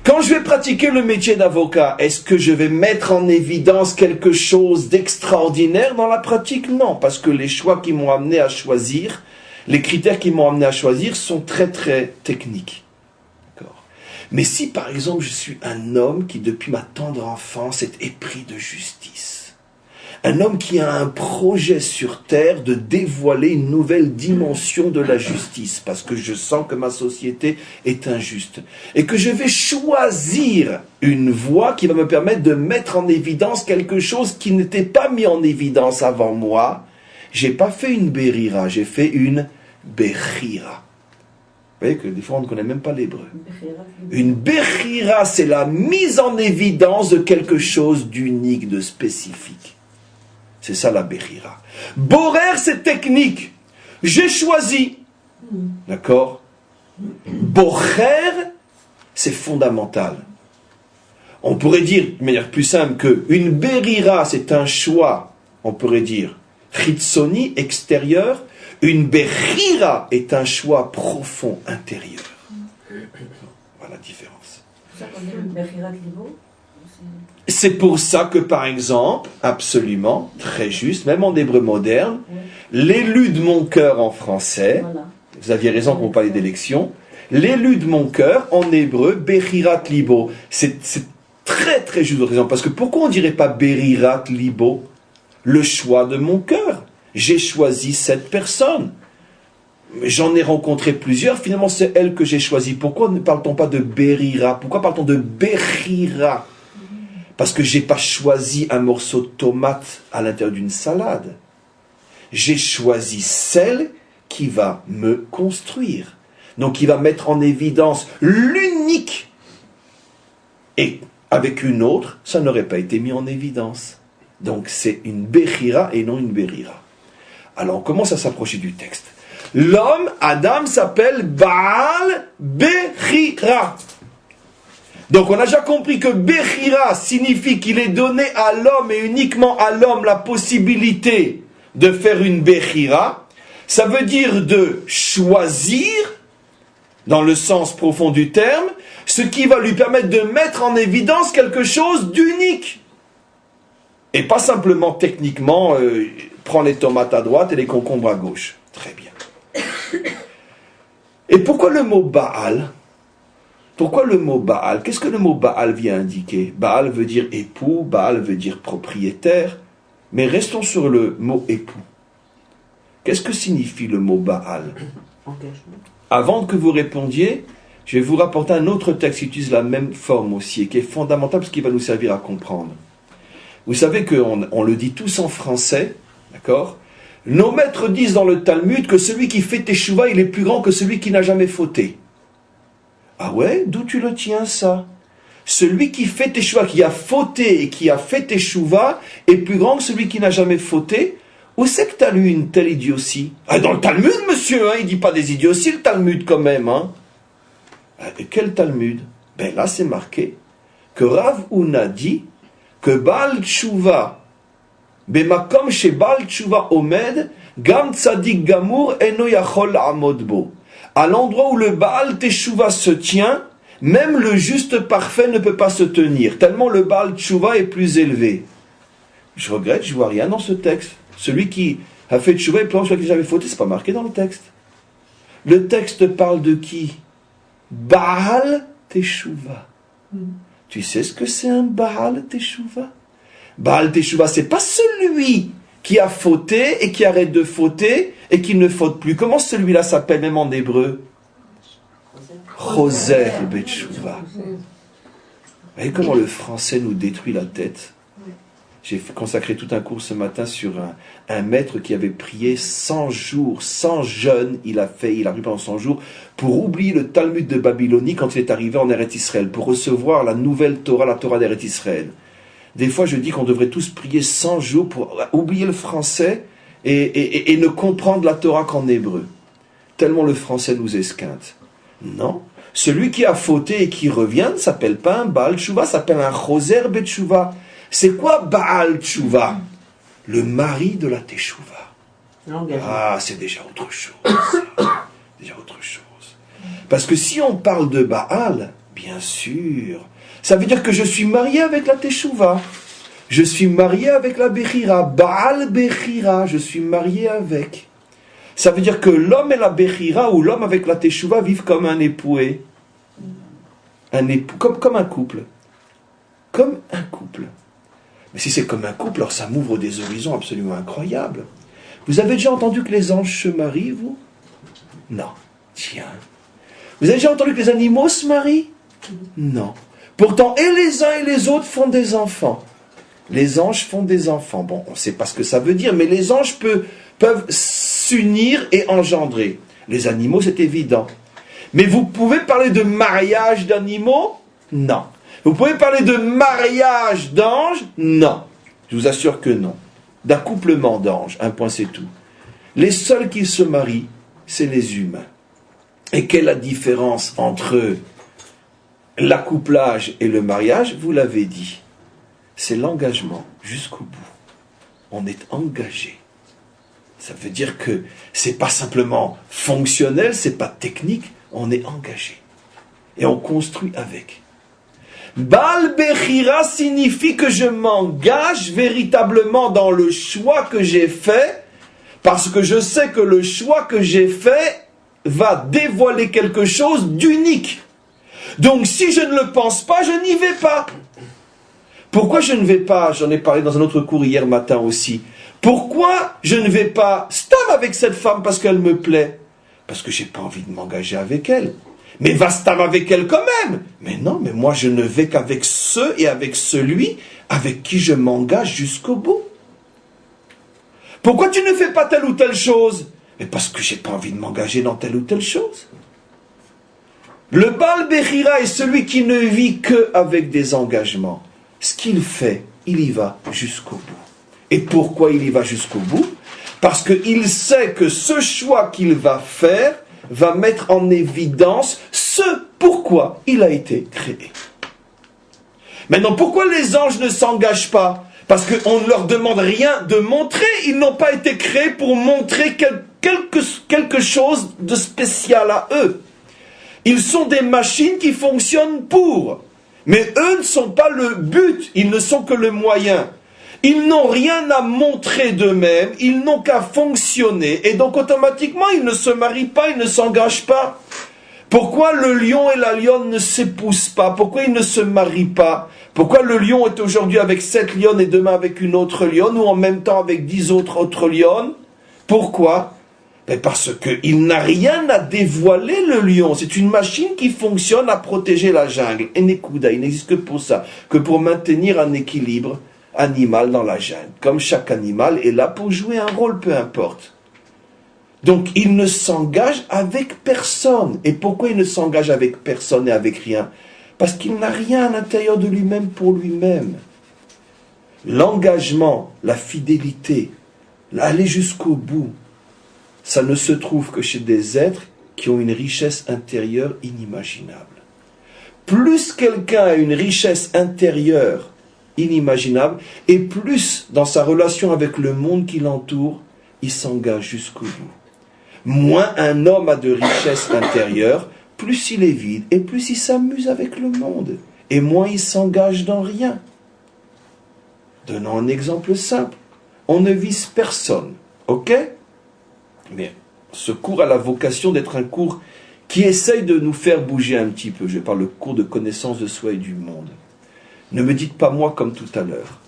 Quand je vais pratiquer le métier d'avocat, est-ce que je vais mettre en évidence quelque chose d'extraordinaire dans la pratique? Non, parce que les choix qui m'ont amené à choisir, les critères qui m'ont amené à choisir sont très très techniques. D'accord. Mais si par exemple je suis un homme qui depuis ma tendre enfance est épris de justice, un homme qui a un projet sur terre de dévoiler une nouvelle dimension de la justice, parce que je sens que ma société est injuste, et que je vais choisir une voie qui va me permettre de mettre en évidence quelque chose qui n'était pas mis en évidence avant moi, j'ai pas fait une berira, j'ai fait une bechira. Vous voyez que des fois on ne connaît même pas l'hébreu. Une bechira, c'est la mise en évidence de quelque chose d'unique, de spécifique. C'est ça la bechira. Borer, c'est technique. J'ai choisi. D'accord? Bocher, c'est fondamental. On pourrait dire, de manière plus simple, qu'une berira, c'est un choix, on pourrait dire, chitzoni, extérieur. Une Bechira est un choix profond intérieur. Voilà la différence. C'est ça qu'on dit le Bechirat Libo. C'est pour ça que, par exemple, absolument, très juste, même en hébreu moderne, l'élu de mon cœur en français, Voilà. vous aviez raison quand vous parlez d'élection, l'élu de mon cœur en hébreu, Bechirat Libo. C'est très très juste votre raison, parce que pourquoi on ne dirait pas Berirat Libo? Le choix de mon cœur. J'ai choisi cette personne. J'en ai rencontré plusieurs, finalement c'est elle que j'ai choisie. Pourquoi ne parle-t-on pas de Berira? Pourquoi parle-t-on de Bechira? Parce que j'ai pas choisi un morceau de tomate à l'intérieur d'une salade. J'ai choisi celle qui va me construire. Donc qui va mettre en évidence l'unique. Et avec une autre, ça n'aurait pas été mis en évidence. Donc c'est une Bechira et non une Berira. Alors on commence à s'approcher du texte. L'homme, Adam, s'appelle Baal Bechira. Donc on a déjà compris que Bechira signifie qu'il est donné à l'homme et uniquement à l'homme la possibilité de faire une Bechira. Ça veut dire de choisir, dans le sens profond du terme, ce qui va lui permettre de mettre en évidence quelque chose d'unique. Et pas simplement techniquement, prends les tomates à droite et les concombres à gauche. Très bien. Et pourquoi le mot Baal? Pourquoi le mot Baal? Qu'est-ce que le mot Baal vient indiquer? Baal veut dire époux, Baal veut dire propriétaire. Mais restons sur le mot époux. Qu'est-ce que signifie le mot Baal? Engagement. Avant que vous répondiez, je vais vous rapporter un autre texte qui utilise la même forme aussi, et qui est fondamental parce qu'il va nous servir à comprendre. Vous savez qu'on le dit tous en français, d'accord? Nos maîtres disent dans le Talmud que celui qui fait teshuva, il est plus grand que celui qui n'a jamais fauté. Ah ouais? D'où tu le tiens ça? Celui qui fait teshuva, qui a fauté et qui a fait teshuva, est plus grand que celui qui n'a jamais fauté? Où c'est que tu as lu une telle idiotie? Ah, dans le Talmud, monsieur, hein, il ne dit pas des idioties, le Talmud quand même. Hein. Quel Talmud? Ben là, c'est marqué que Rav Huna dit que Baal Tshuva, Bemakom chez Baal Tshuva Omed, Gam Tzadik Gamour Eno Yachol Amodbo. À l'endroit où le Baal Teshuva se tient, même le juste parfait ne peut pas se tenir, tellement le Baal Tshuva est plus élevé. Je regrette, je ne vois rien dans ce texte. Celui qui a fait Tshuva et plus grand que celui qui n'a jamais fauté, ce n'est pas marqué dans le texte. Le texte parle de qui? Baal Teshuva. Tu sais ce que c'est un Baal Teshuva? Baal Teshuva, c'est pas celui qui a fauté et qui arrête de fauter et qui ne faute plus. Comment celui-là s'appelle même en hébreu? Choser Betshuva. Vous voyez comment le français nous détruit la tête? J'ai consacré tout un cours ce matin sur un maître qui avait prié 100 jours, 100 jeûnes, il a prié pendant 100 jours, pour oublier le Talmud de Babylonie quand il est arrivé en Eretz Israël, pour recevoir la nouvelle Torah, la Torah d'Eretz Israël. Des fois, je dis qu'on devrait tous prier 100 jours pour oublier le français et ne comprendre la Torah qu'en hébreu. Tellement le français nous esquinte. Non. Celui qui a fauté et qui revient ne s'appelle pas un Baal Tshuva, s'appelle un Choser Betshuva. C'est quoi Baal Tshuva? Le mari de la Teshuva. Ah, c'est déjà autre chose. Déjà autre chose. Parce que si on parle de Baal, bien sûr, ça veut dire que je suis marié avec la Teshuva. Je suis marié avec la Bechira. Baal Bechira, je suis marié avec. Ça veut dire que l'homme et la Bechira, ou l'homme avec la Teshuva, vivent comme un époux. Un époux, comme un couple. Comme un couple. Mais si c'est comme un couple, alors ça m'ouvre des horizons absolument incroyables. Vous avez déjà entendu que les anges se marient, vous? Non. Tiens. Vous avez déjà entendu que les animaux se marient? Non. Pourtant, et les uns et les autres font des enfants. Les anges font des enfants. Bon, on ne sait pas ce que ça veut dire, mais les anges peuvent s'unir et engendrer. Les animaux, c'est évident. Mais vous pouvez parler de mariage d'animaux? Non. Vous pouvez parler de mariage d'anges? Non. Je vous assure que non. D'accouplement d'anges, un point c'est tout. Les seuls qui se marient, c'est les humains. Et quelle est la différence entre l'accouplage et le mariage? Vous l'avez dit. C'est l'engagement jusqu'au bout. On est engagé. Ça veut dire que c'est pas simplement fonctionnel, c'est pas technique, on est engagé. Et on construit avec. Baal Bechira signifie que je m'engage véritablement dans le choix que j'ai fait, parce que je sais que le choix que j'ai fait va dévoiler quelque chose d'unique. Donc si je ne le pense pas, je n'y vais pas. Pourquoi je ne vais pas? J'en ai parlé dans un autre cours hier matin aussi. Pourquoi je ne vais pas stam avec cette femme parce qu'elle me plaît? Parce que j'ai pas envie de m'engager avec elle. Mais va stam avec elle quand même. Mais non, mais moi je ne vais qu'avec ceux et avec celui avec qui je m'engage jusqu'au bout. Pourquoi tu ne fais pas telle ou telle chose? Mais parce que j'ai pas envie de m'engager dans telle ou telle chose. Le Baal Bechira est celui qui ne vit que avec des engagements. Ce qu'il fait, il y va jusqu'au bout. Et pourquoi il y va jusqu'au bout? Parce qu'il sait que ce choix qu'il va faire va mettre en évidence ce pourquoi il a été créé. Maintenant, pourquoi les anges ne s'engagent pas? Parce qu'on ne leur demande rien de montrer. Ils n'ont pas été créés pour montrer quelque chose de spécial à eux. Ils sont des machines qui fonctionnent pour. Mais eux ne sont pas le but, ils ne sont que le moyen. Ils n'ont rien à montrer d'eux-mêmes, ils n'ont qu'à fonctionner. Et donc automatiquement, ils ne se marient pas, ils ne s'engagent pas. Pourquoi le lion et la lionne ne s'épousent pas? Pourquoi ils ne se marient pas? Pourquoi le lion est aujourd'hui avec 7 lionnes et demain avec une autre lionne, ou en même temps avec 10 autres lionnes? Pourquoi? Mais parce qu'il n'a rien à dévoiler, le lion. C'est une machine qui fonctionne à protéger la jungle. Et Nekuda, il n'existe que pour ça, que pour maintenir un équilibre animal dans la jungle. Comme chaque animal est là pour jouer un rôle, peu importe. Donc il ne s'engage avec personne. Et pourquoi il ne s'engage avec personne et avec rien? Parce qu'il n'a rien à l'intérieur de lui-même pour lui-même. L'engagement, la fidélité, aller jusqu'au bout, ça ne se trouve que chez des êtres qui ont une richesse intérieure inimaginable. Plus quelqu'un a une richesse intérieure inimaginable, et plus dans sa relation avec le monde qui l'entoure, il s'engage jusqu'au bout. Moins un homme a de richesse intérieure, plus il est vide, et plus il s'amuse avec le monde, et moins il s'engage dans rien. Donnons un exemple simple. On ne vise personne, ok? Mais ce cours a la vocation d'être un cours qui essaye de nous faire bouger un petit peu. Je parle le cours de connaissance de soi et du monde. Ne me dites pas moi comme tout à l'heure.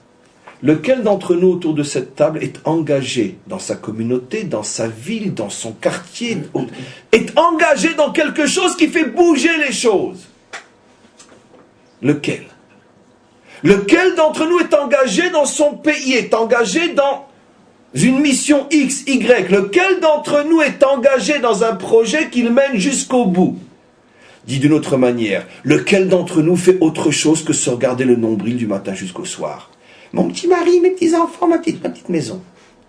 Lequel d'entre nous autour de cette table est engagé dans sa communauté, dans sa ville, dans son quartier, est engagé dans quelque chose qui fait bouger les choses? Lequel? Lequel d'entre nous est engagé dans son pays, est engagé dans une mission X, Y? Lequel d'entre nous est engagé dans un projet qu'il mène jusqu'au bout? Dit d'une autre manière, lequel d'entre nous fait autre chose que se regarder le nombril du matin jusqu'au soir? Mon petit mari, mes petits enfants, ma petite maison.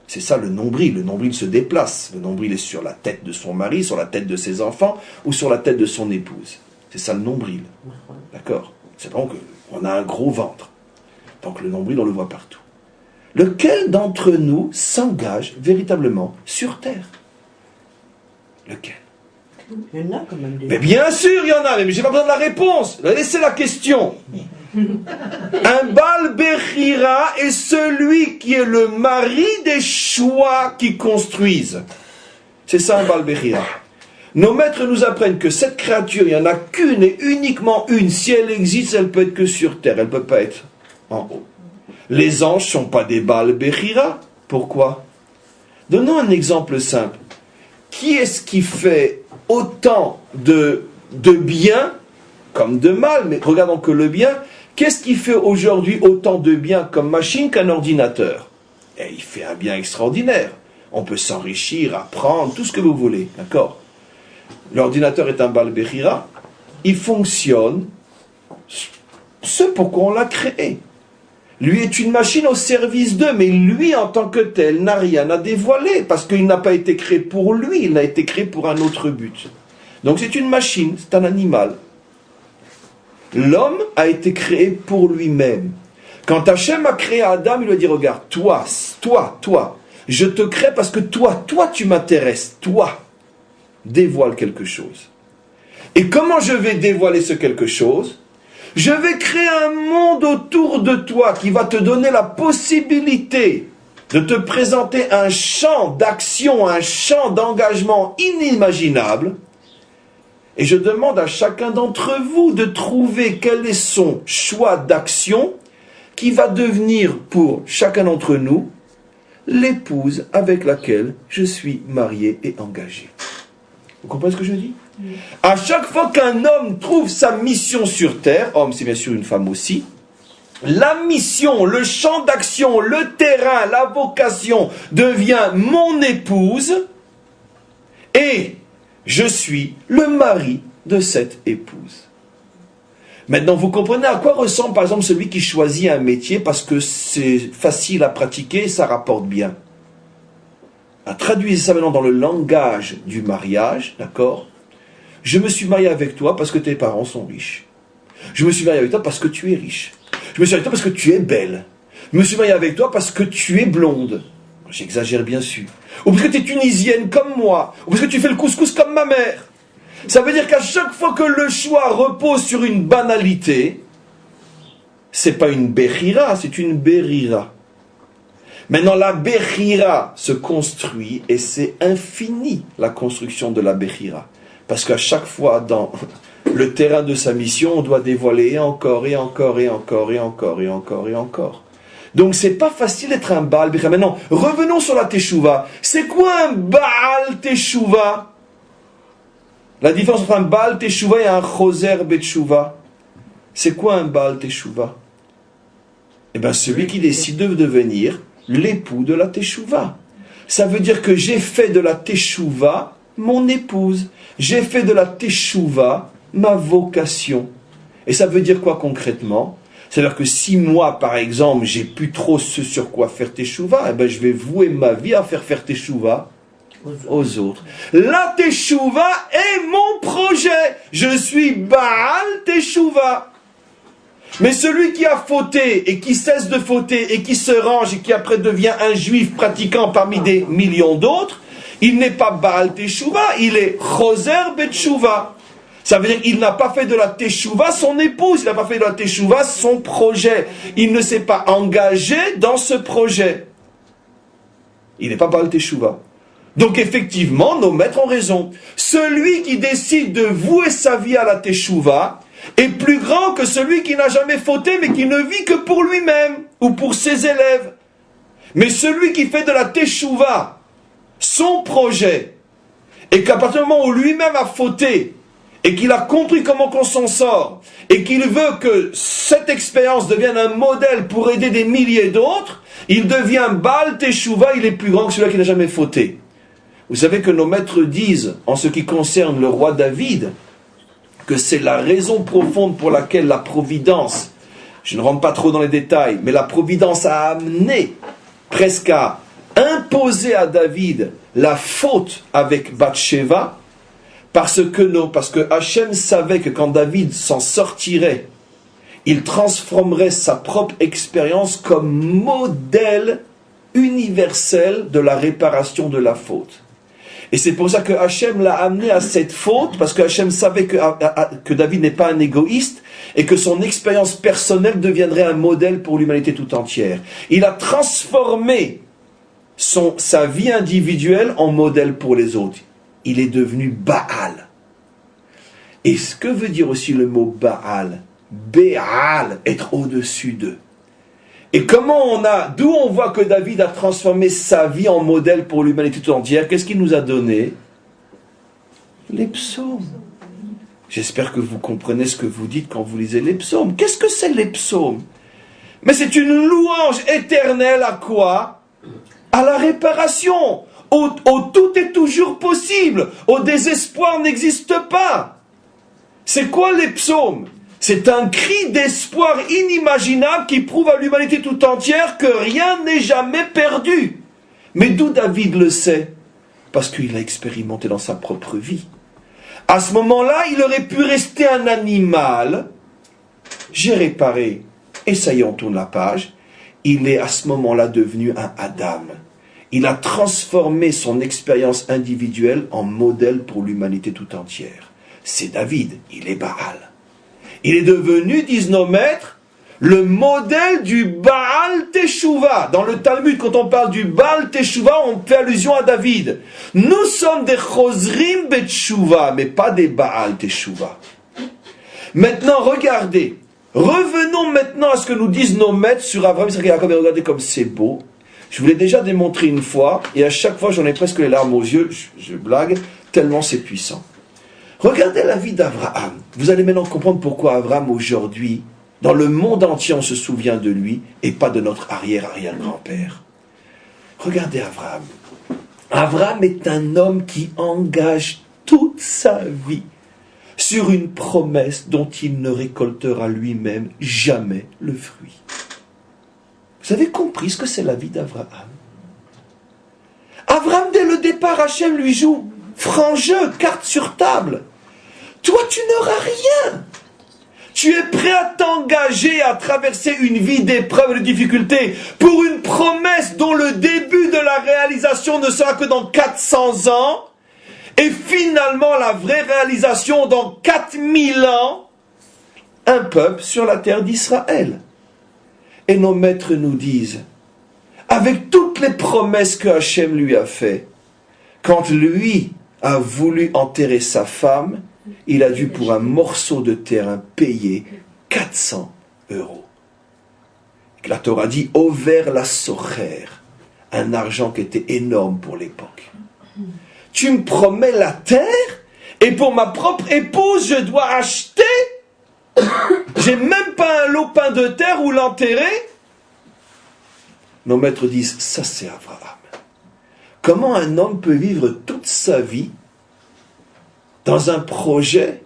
C'est ça le nombril. Le nombril se déplace. Le nombril est sur la tête de son mari, sur la tête de ses enfants ou sur la tête de son épouse. C'est ça le nombril. D'accord? C'est bon qu'on a un gros ventre. Donc le nombril, on le voit partout. Lequel d'entre nous s'engage véritablement sur terre? Lequel? Il y en a quand même des... Mais bien sûr, il y en a, mais j'ai pas besoin de la réponse. Laissez la question. Un Baal Bechira est celui qui est le mari des choix qui construisent. C'est ça un Baal Bechira. Nos maîtres nous apprennent que cette créature, il n'y en a qu'une et uniquement une. Si elle existe, elle peut être que sur terre, elle ne peut pas être en haut. Les anges ne sont pas des Baal Bechira. Pourquoi? Donnons un exemple simple. Qui est-ce qui fait autant de bien comme de mal? Mais regardons que le bien. Qu'est-ce qui fait aujourd'hui autant de bien comme machine qu'un ordinateur? Et il fait un bien extraordinaire. On peut s'enrichir, apprendre, tout ce que vous voulez. D'accord? L'ordinateur est un Baal Bechira. Il fonctionne ce pourquoi on l'a créé. Lui est une machine au service d'eux, mais lui en tant que tel n'a rien à dévoiler, parce qu'il n'a pas été créé pour lui, il a été créé pour un autre but. Donc c'est une machine, c'est un animal. L'homme a été créé pour lui-même. Quand Hachem a créé Adam, il lui a dit, regarde, toi, Je te crée parce que toi tu m'intéresses, toi. Dévoile quelque chose. Et comment je vais dévoiler ce quelque chose? Je vais créer un monde autour de toi qui va te donner la possibilité de te présenter un champ d'action, un champ d'engagement inimaginable. Et je demande à chacun d'entre vous de trouver quel est son choix d'action qui va devenir pour chacun d'entre nous l'épouse avec laquelle je suis marié et engagé. Vous comprenez ce que je dis? Oui. À chaque fois qu'un homme trouve sa mission sur terre, homme c'est bien sûr une femme aussi, la mission, le champ d'action, le terrain, la vocation devient mon épouse et je suis le mari de cette épouse. Maintenant, vous comprenez à quoi ressemble par exemple celui qui choisit un métier parce que c'est facile à pratiquer et ça rapporte bien. Traduisez ça maintenant dans le langage du mariage, d'accord? Je me suis marié avec toi parce que tes parents sont riches. Je me suis marié avec toi parce que tu es riche. Je me suis marié avec toi parce que tu es belle. Je me suis marié avec toi parce que tu es blonde. J'exagère bien sûr. Ou parce que tu es tunisienne comme moi. Ou parce que tu fais le couscous comme ma mère. Ça veut dire qu'à chaque fois que le choix repose sur une banalité, c'est pas une bechira, c'est une berira. Maintenant, la bechira se construit et c'est infini la construction de la bechira. Parce qu'à chaque fois, dans le terrain de sa mission, on doit dévoiler et encore, et encore, et encore, et encore, et encore, et encore. Donc, c'est pas facile d'être un Baal Bechira. Maintenant, revenons sur la Teshuvah. C'est quoi un Baal Teshuvah? La différence entre un Baal Teshuvah et un Choser Betshuvah. C'est quoi un Baal Teshuvah? Eh bien, celui qui décide de devenir l'époux de la Teshuvah. Ça veut dire que j'ai fait de la Teshuvah mon épouse. J'ai fait de la Teshuvah ma vocation. Et ça veut dire quoi concrètement? C'est-à-dire que si moi, par exemple, j'ai plus trop ce sur quoi faire Teshuvah, eh ben, je vais vouer ma vie à faire Teshuvah aux autres. La Teshuvah est mon projet. Je suis Baal Teshuvah. Mais celui qui a fauté et qui cesse de fauter et qui se range et qui après devient un juif pratiquant parmi des millions d'autres, il n'est pas Baal Teshuvah, il est Choser Betshuvah. Ça veut dire qu'il n'a pas fait de la Teshuvah son épouse, il n'a pas fait de la Teshuvah son projet. Il ne s'est pas engagé dans ce projet. Il n'est pas Baal Teshuvah. Donc effectivement, nos maîtres ont raison. Celui qui décide de vouer sa vie à la Teshuvah est plus grand que celui qui n'a jamais fauté mais qui ne vit que pour lui-même ou pour ses élèves. Mais celui qui fait de la Teshuvah son projet et qu'à partir du moment où lui-même a fauté et qu'il a compris comment qu'on s'en sort et qu'il veut que cette expérience devienne un modèle pour aider des milliers d'autres, il devient Baal Teshuvah, il est plus grand que celui qui n'a jamais fauté. Vous savez que nos maîtres disent, en ce qui concerne le roi David, que c'est la raison profonde pour laquelle la providence, je ne rentre pas trop dans les détails, mais la providence a amené presque à imposer à David la faute avec Bathsheba, parce que Hachem savait que quand David s'en sortirait, il transformerait sa propre expérience comme modèle universel de la réparation de la faute. Et c'est pour ça que Hachem l'a amené à cette faute, parce que Hachem savait que David n'est pas un égoïste, et que son expérience personnelle deviendrait un modèle pour l'humanité tout entière. Il a transformé sa vie individuelle en modèle pour les autres. Il est devenu Baal. Et ce que veut dire aussi le mot Baal? Béal, être au-dessus d'eux. Et d'où on voit que David a transformé sa vie en modèle pour l'humanité tout entière? Qu'est-ce qu'il nous a donné? Les psaumes. J'espère que vous comprenez ce que vous dites quand vous lisez les psaumes. Qu'est-ce que c'est les psaumes? Mais c'est une louange éternelle à quoi? À la réparation. Au tout est toujours possible. Au désespoir n'existe pas. C'est quoi les psaumes? C'est un cri d'espoir inimaginable qui prouve à l'humanité tout entière que rien n'est jamais perdu. Mais d'où David le sait? Parce qu'il a expérimenté dans sa propre vie. À ce moment-là, il aurait pu rester un animal. J'ai réparé. Et ça y est, on tourne la page. Il est à ce moment-là devenu un Adam. Il a transformé son expérience individuelle en modèle pour l'humanité tout entière. C'est David, il est Baal. Il est devenu, disent nos maîtres, le modèle du Baal Teshuvah. Dans le Talmud, quand on parle du Baal Teshuvah, on fait allusion à David. Nous sommes des Chosrim Betshuvah, mais pas des Baal Teshuvah. Maintenant, regardez. Revenons maintenant à ce que nous disent nos maîtres sur Abraham, Isaac et Jacob. Et regardez comme c'est beau. Je vous l'ai déjà démontré une fois, et à chaque fois j'en ai presque les larmes aux yeux, je blague, tellement c'est puissant. Regardez la vie d'Abraham. Vous allez maintenant comprendre pourquoi Abraham aujourd'hui, dans le monde entier, on se souvient de lui, et pas de notre arrière-arrière-grand-père. Regardez Abraham. Abraham est un homme qui engage toute sa vie sur une promesse dont il ne récoltera lui-même jamais le fruit. Vous avez compris ce que c'est la vie d'Abraham? Abraham, dès le départ, Hachem lui joue franc jeu, carte sur table. Toi, tu n'auras rien. Tu es prêt à t'engager à traverser une vie d'épreuves et de difficultés pour une promesse dont le début de la réalisation ne sera que dans 400 ans. Et finalement, la vraie réalisation dans 4000 ans, un peuple sur la terre d'Israël. Et nos maîtres nous disent, avec toutes les promesses que Hachem lui a faites, quand lui a voulu enterrer sa femme, il a dû pour un morceau de terrain payer 400 €. La Torah dit, over la socher, un argent qui était énorme pour l'époque. Tu me promets la terre, et pour ma propre épouse, je dois acheter. J'ai même pas un lopin de terre où l'enterrer. Nos maîtres disent, ça c'est Abraham. Comment un homme peut vivre toute sa vie dans un projet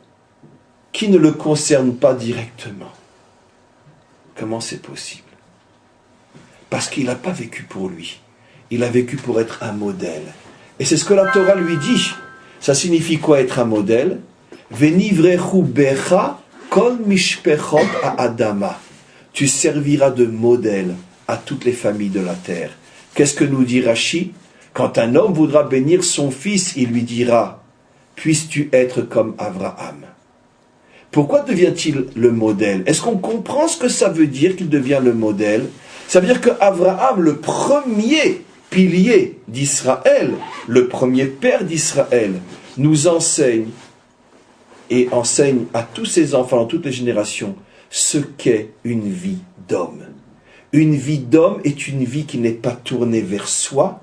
qui ne le concerne pas directement? Comment c'est possible? Parce qu'il n'a pas vécu pour lui. Il a vécu pour être un modèle. Et c'est ce que la Torah lui dit. Ça signifie quoi être un modèle? Venivrechu becha kol mishpechot ha'adama. Tu serviras de modèle à toutes les familles de la terre. Qu'est-ce que nous dit Rashi? Quand un homme voudra bénir son fils, il lui dira, puisses-tu être comme Abraham. Pourquoi devient-il le modèle? Est-ce qu'on comprend ce que ça veut dire qu'il devient le modèle? Ça veut dire que Abraham, le premier pilier d'Israël, le premier père d'Israël, nous enseigne et enseigne à tous ses enfants, dans toutes les générations, ce qu'est une vie d'homme. Une vie d'homme est une vie qui n'est pas tournée vers soi,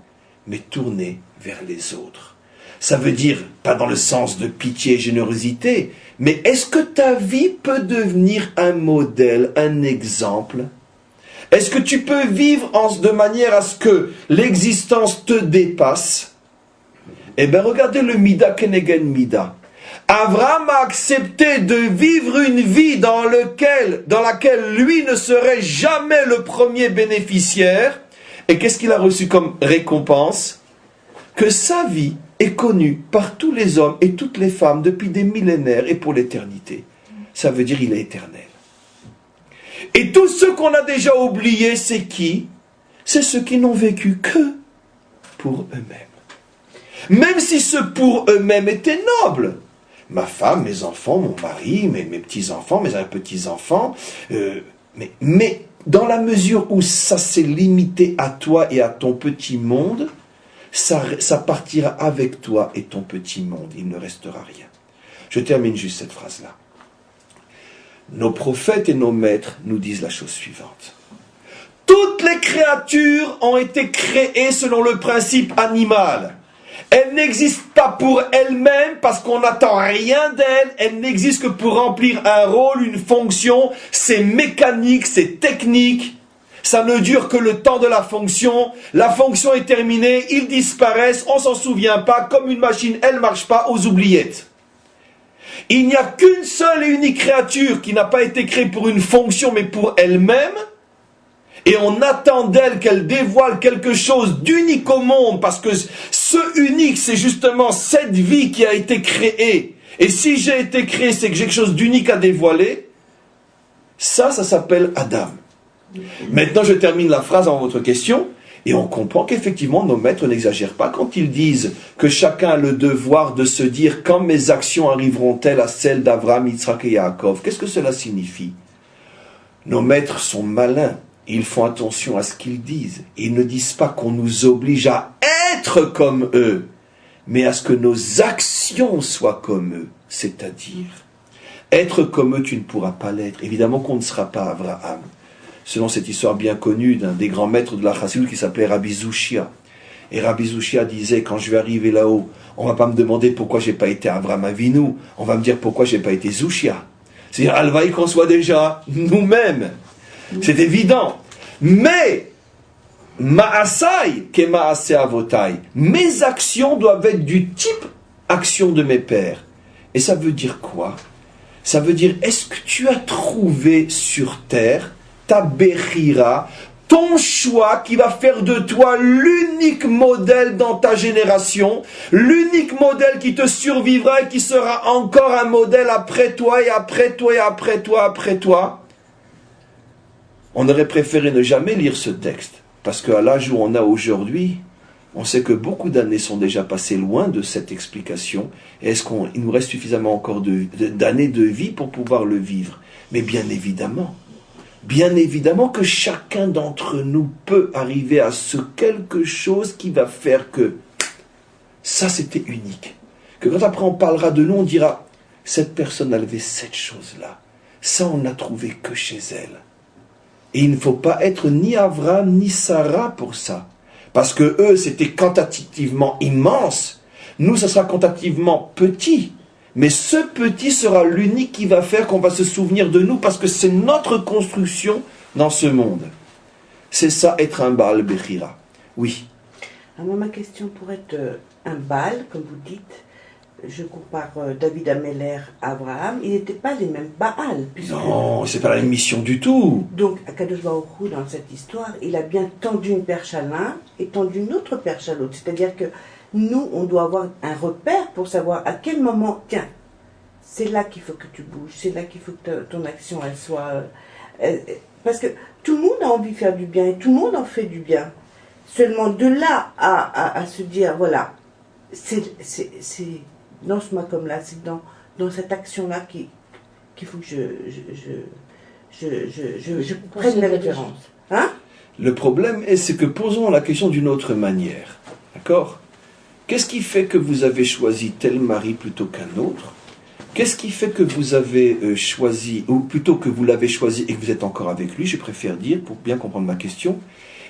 mais tournée vers les autres. Ça veut dire, pas dans le sens de pitié et générosité, mais est-ce que ta vie peut devenir un modèle, un exemple? Est-ce que tu peux vivre de manière à ce que l'existence te dépasse? Eh bien, regardez le Mida Kenegen Mida. Abraham a accepté de vivre une vie dans laquelle lui ne serait jamais le premier bénéficiaire. Et qu'est-ce qu'il a reçu comme récompense? Que sa vie est connue par tous les hommes et toutes les femmes depuis des millénaires et pour l'éternité. Ça veut dire qu'il est éternel. Et tous ceux qu'on a déjà oubliés, c'est qui? C'est ceux qui n'ont vécu que pour eux-mêmes. Même si ce pour eux-mêmes était noble. Ma femme, mes enfants, mon mari, mes petits-enfants, mes petits-enfants. Mais dans la mesure où ça s'est limité à toi et à ton petit monde, ça partira avec toi et ton petit monde. Il ne restera rien. Je termine juste cette phrase-là. Nos prophètes et nos maîtres nous disent la chose suivante. Toutes les créatures ont été créées selon le principe animal. Elles n'existent pas pour elles-mêmes parce qu'on n'attend rien d'elles. Elles n'existent que pour remplir un rôle, une fonction. C'est mécanique, c'est technique. Ça ne dure que le temps de la fonction. La fonction est terminée, ils disparaissent, on s'en souvient pas. Comme une machine, elle ne marche pas aux oubliettes. Il n'y a qu'une seule et unique créature qui n'a pas été créée pour une fonction mais pour elle-même. Et on attend d'elle qu'elle dévoile quelque chose d'unique au monde parce que ce unique, c'est justement cette vie qui a été créée. Et si j'ai été créé, c'est que j'ai quelque chose d'unique à dévoiler. Ça s'appelle Adam. Maintenant, je termine la phrase en votre question. Et on comprend qu'effectivement, nos maîtres n'exagèrent pas quand ils disent que chacun a le devoir de se dire « Quand mes actions arriveront-elles à celles d'Abraham, Yitzhak et Yaakov ?» Qu'est-ce que cela signifie? Nos maîtres sont malins. Ils font attention à ce qu'ils disent. Ils ne disent pas qu'on nous oblige à être comme eux, mais à ce que nos actions soient comme eux. C'est-à-dire, être comme eux, tu ne pourras pas l'être. Évidemment qu'on ne sera pas Abraham. Selon cette histoire bien connue d'un des grands maîtres de la Chassidut qui s'appelait Rabbi Zushia. Et Rabbi Zushia disait, quand je vais arriver là-haut, on ne va pas me demander pourquoi je n'ai pas été Abraham Avinu, on va me dire pourquoi je n'ai pas été Zushia. C'est-à-dire, Alvaï qu'on soit déjà nous-mêmes. C'est évident. Mais, Ma'asai, ke ma'ase avotai, mes actions doivent être du type action de mes pères. Et ça veut dire quoi? Ça veut dire, est-ce que tu as trouvé sur terre ta Bechira, ton choix qui va faire de toi l'unique modèle dans ta génération, l'unique modèle qui te survivra et qui sera encore un modèle après toi et après toi et après toi, après toi? On aurait préféré ne jamais lire ce texte, parce qu'à l'âge où on a aujourd'hui, on sait que beaucoup d'années sont déjà passées loin de cette explication. Et est-ce qu'il nous reste suffisamment encore d'années de vie pour pouvoir le vivre? Mais bien évidemment que chacun d'entre nous peut arriver à ce quelque chose qui va faire que ça c'était unique. Que quand après on parlera de nous, on dira, cette personne avait cette chose-là. Ça on n'a trouvé que chez elle. Et il ne faut pas être ni Abraham ni Sarah pour ça. Parce que eux, c'était quantitativement immense. Nous, ça sera quantitativement petit. Mais ce petit sera l'unique qui va faire qu'on va se souvenir de nous parce que c'est notre construction dans ce monde. C'est ça, être un Baal Bechira. Oui. Alors, ma question pour être un Baal, comme vous dites, je compare David Ameller à Abraham, ils n'étaient pas les mêmes Baal. Non, c'est pas la même mission du tout. Donc, Akadosh Baruch Hu, dans cette histoire, il a bien tendu une perche à l'un et tendu une autre perche à l'autre. C'est-à-dire que nous, on doit avoir un repère pour savoir à quel moment, tiens, c'est là qu'il faut que tu bouges, c'est là qu'il faut que ton action, elle soit... parce que tout le monde a envie de faire du bien et tout le monde en fait du bien. Seulement de là à se dire, voilà, c'est dans ce makom-là, c'est dans cette action-là qu'il faut que je prenne les références. Hein? Le problème, c'est que posons la question d'une autre manière. D'accord? Qu'est-ce qui fait que vous avez choisi tel mari plutôt qu'un autre? Qu'est-ce qui fait que vous avez choisi, ou plutôt que vous l'avez choisi et que vous êtes encore avec lui, je préfère dire, pour bien comprendre ma question.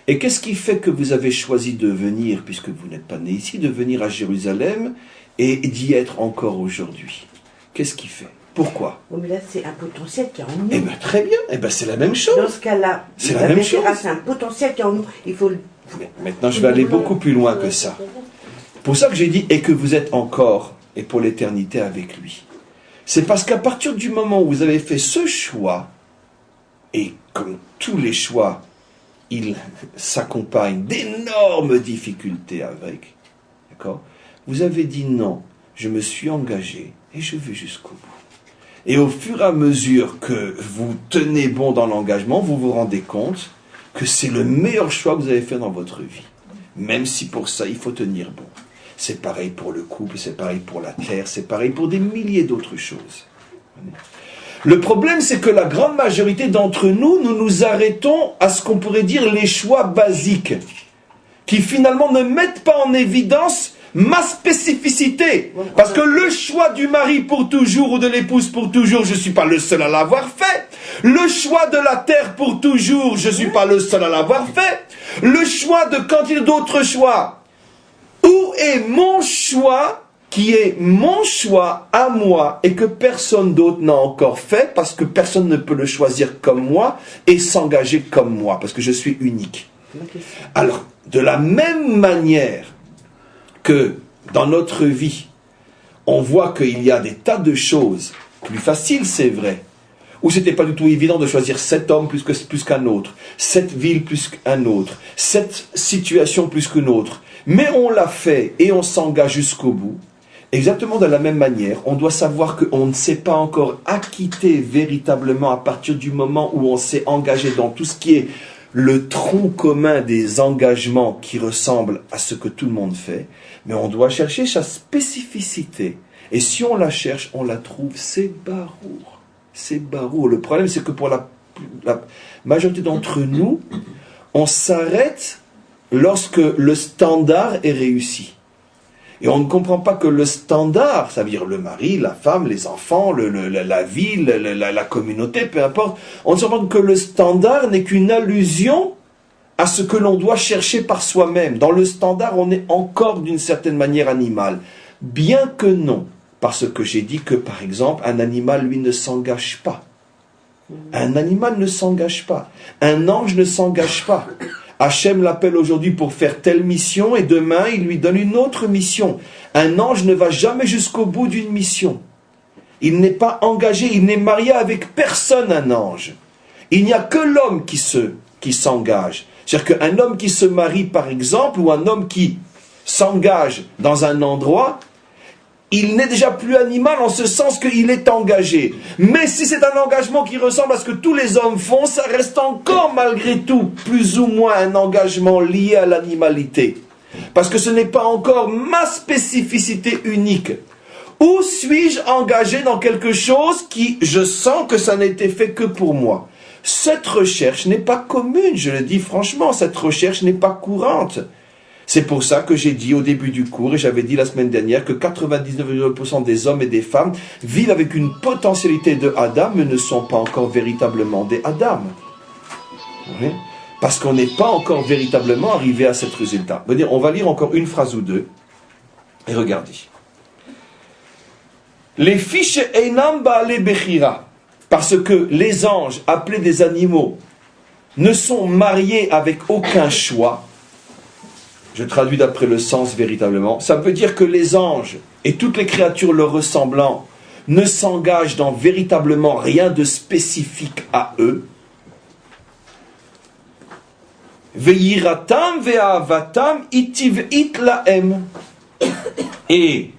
Et qu'est-ce qui fait que vous avez choisi de venir, puisque vous n'êtes pas né ici, de venir à Jérusalem et d'y être encore aujourd'hui? Qu'est-ce qui fait? Pourquoi? Oh, mais là, c'est un potentiel qui est en nous. Eh bien, très bien. Eh bien, c'est la même chose. Dans ce cas-là, c'est la même chose. C'est un potentiel qui est en nous. Il faut le... Maintenant, je vais aller beaucoup plus loin que ça. Pour ça que j'ai dit, et que vous êtes encore, et pour l'éternité avec lui. C'est parce qu'à partir du moment où vous avez fait ce choix, et comme tous les choix, il s'accompagne d'énormes difficultés avec, d'accord? Vous avez dit non, je me suis engagé, et je vais jusqu'au bout. Et au fur et à mesure que vous tenez bon dans l'engagement, vous vous rendez compte que c'est le meilleur choix que vous avez fait dans votre vie. Même si pour ça, il faut tenir bon. C'est pareil pour le couple, c'est pareil pour la terre, c'est pareil pour des milliers d'autres choses. Le problème, c'est que la grande majorité d'entre nous, nous nous arrêtons à ce qu'on pourrait dire les choix basiques, qui finalement ne mettent pas en évidence ma spécificité. Parce que le choix du mari pour toujours ou de l'épouse pour toujours, je ne suis pas le seul à l'avoir fait. Le choix de la terre pour toujours, je ne suis pas le seul à l'avoir fait. Le choix de quantité d'autres choix. Où est mon choix qui est mon choix à moi et que personne d'autre n'a encore fait parce que personne ne peut le choisir comme moi et s'engager comme moi parce que je suis unique. Alors, de la même manière que dans notre vie, on voit qu'il y a des tas de choses plus faciles, c'est vrai, où c'était pas du tout évident de choisir cet homme plus qu'un autre, cette ville plus qu'un autre, cette situation plus qu'une autre. Mais on l'a fait et on s'engage jusqu'au bout. Exactement de la même manière, on doit savoir qu'on ne s'est pas encore acquitté véritablement à partir du moment où on s'est engagé dans tout ce qui est le tronc commun des engagements qui ressemblent à ce que tout le monde fait, mais on doit chercher sa spécificité. Et si on la cherche, on la trouve, c'est barour. C'est barour. Le problème, c'est que pour la majorité d'entre nous, on s'arrête lorsque le standard est réussi. Et on ne comprend pas que le standard, ça veut dire le mari, la femme, les enfants, la ville, la communauté, peu importe, on ne se rend compte que le standard n'est qu'une allusion à ce que l'on doit chercher par soi-même. Dans le standard, on est encore d'une certaine manière animal. Bien que non, parce que j'ai dit que, par exemple, un animal, lui, ne s'engage pas. Un animal ne s'engage pas. Un ange ne s'engage pas. Hachem l'appelle aujourd'hui pour faire telle mission et demain il lui donne une autre mission. Un ange ne va jamais jusqu'au bout d'une mission. Il n'est pas engagé, il n'est marié avec personne, un ange. Il n'y a que l'homme qui s'engage. C'est-à-dire qu'un homme qui se marie par exemple, ou un homme qui s'engage dans un endroit, il n'est déjà plus animal en ce sens qu'il est engagé. Mais si c'est un engagement qui ressemble à ce que tous les hommes font, ça reste encore malgré tout plus ou moins un engagement lié à l'animalité. Parce que ce n'est pas encore ma spécificité unique. Ou suis-je engagé dans quelque chose qui, je sens que ça n'a été fait que pour moi? Cette recherche n'est pas commune, je le dis franchement, cette recherche n'est pas courante. C'est pour ça que j'ai dit au début du cours, et j'avais dit la semaine dernière, que 99% des hommes et des femmes vivent avec une potentialité de Adam, mais ne sont pas encore véritablement des Adam. Oui. Parce qu'on n'est pas encore véritablement arrivé à cet résultat. On va lire encore une phrase ou deux, et regardez. Les fiches einam ba'ale bechira, parce que les anges, appelés des animaux, ne sont mariés avec aucun choix. Je traduis d'après le sens véritablement. Ça veut dire que les anges et toutes les créatures leur ressemblant ne s'engagent dans véritablement rien de spécifique à eux. Ve'yiratam ve'avatam itiv'it lahem. Et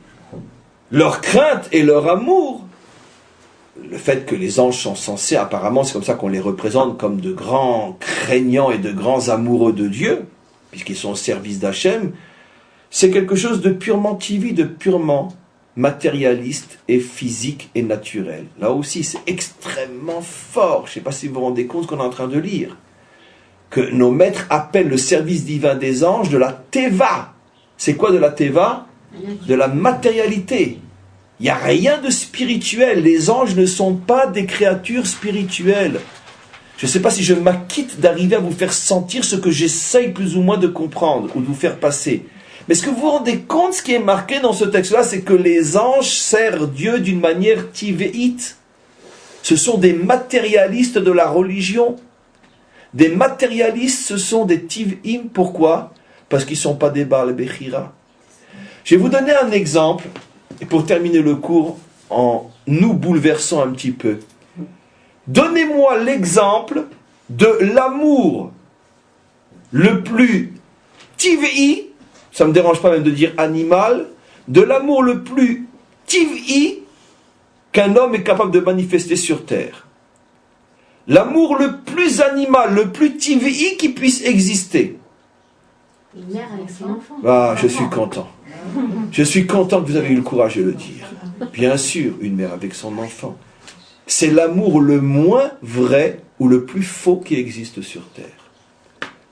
leur crainte et leur amour, le fait que les anges sont censés, apparemment c'est comme ça qu'on les représente comme de grands craignants et de grands amoureux de Dieu, puisqu'ils sont au service d'Hachem, c'est quelque chose de purement tivi, de purement matérialiste et physique et naturel. Là aussi, c'est extrêmement fort. Je ne sais pas si vous vous rendez compte ce qu'on est en train de lire. Que nos maîtres appellent le service divin des anges de la teva. C'est quoi de la teva? De la matérialité. Il n'y a rien de spirituel. Les anges ne sont pas des créatures spirituelles. Je ne sais pas si je m'acquitte d'arriver à vous faire sentir ce que j'essaye plus ou moins de comprendre ou de vous faire passer. Mais est-ce que vous vous rendez compte, ce qui est marqué dans ce texte-là, c'est que les anges servent Dieu d'une manière tivéite. Ce sont des matérialistes de la religion. Des matérialistes, ce sont des tiv'im. Pourquoi? Parce qu'ils ne sont pas des Baal Bechira. Je vais vous donner un exemple, et pour terminer le cours, en nous bouleversant un petit peu. Donnez-moi l'exemple de l'amour le plus tiv'i, ça ne me dérange pas même de dire animal, de l'amour le plus tiv'i qu'un homme est capable de manifester sur terre. L'amour le plus animal, le plus tiv'i qui puisse exister. Une mère avec son enfant. Ah, je suis content. Je suis content que vous avez eu le courage de le dire. Bien sûr, une mère avec son enfant. C'est l'amour le moins vrai ou le plus faux qui existe sur terre.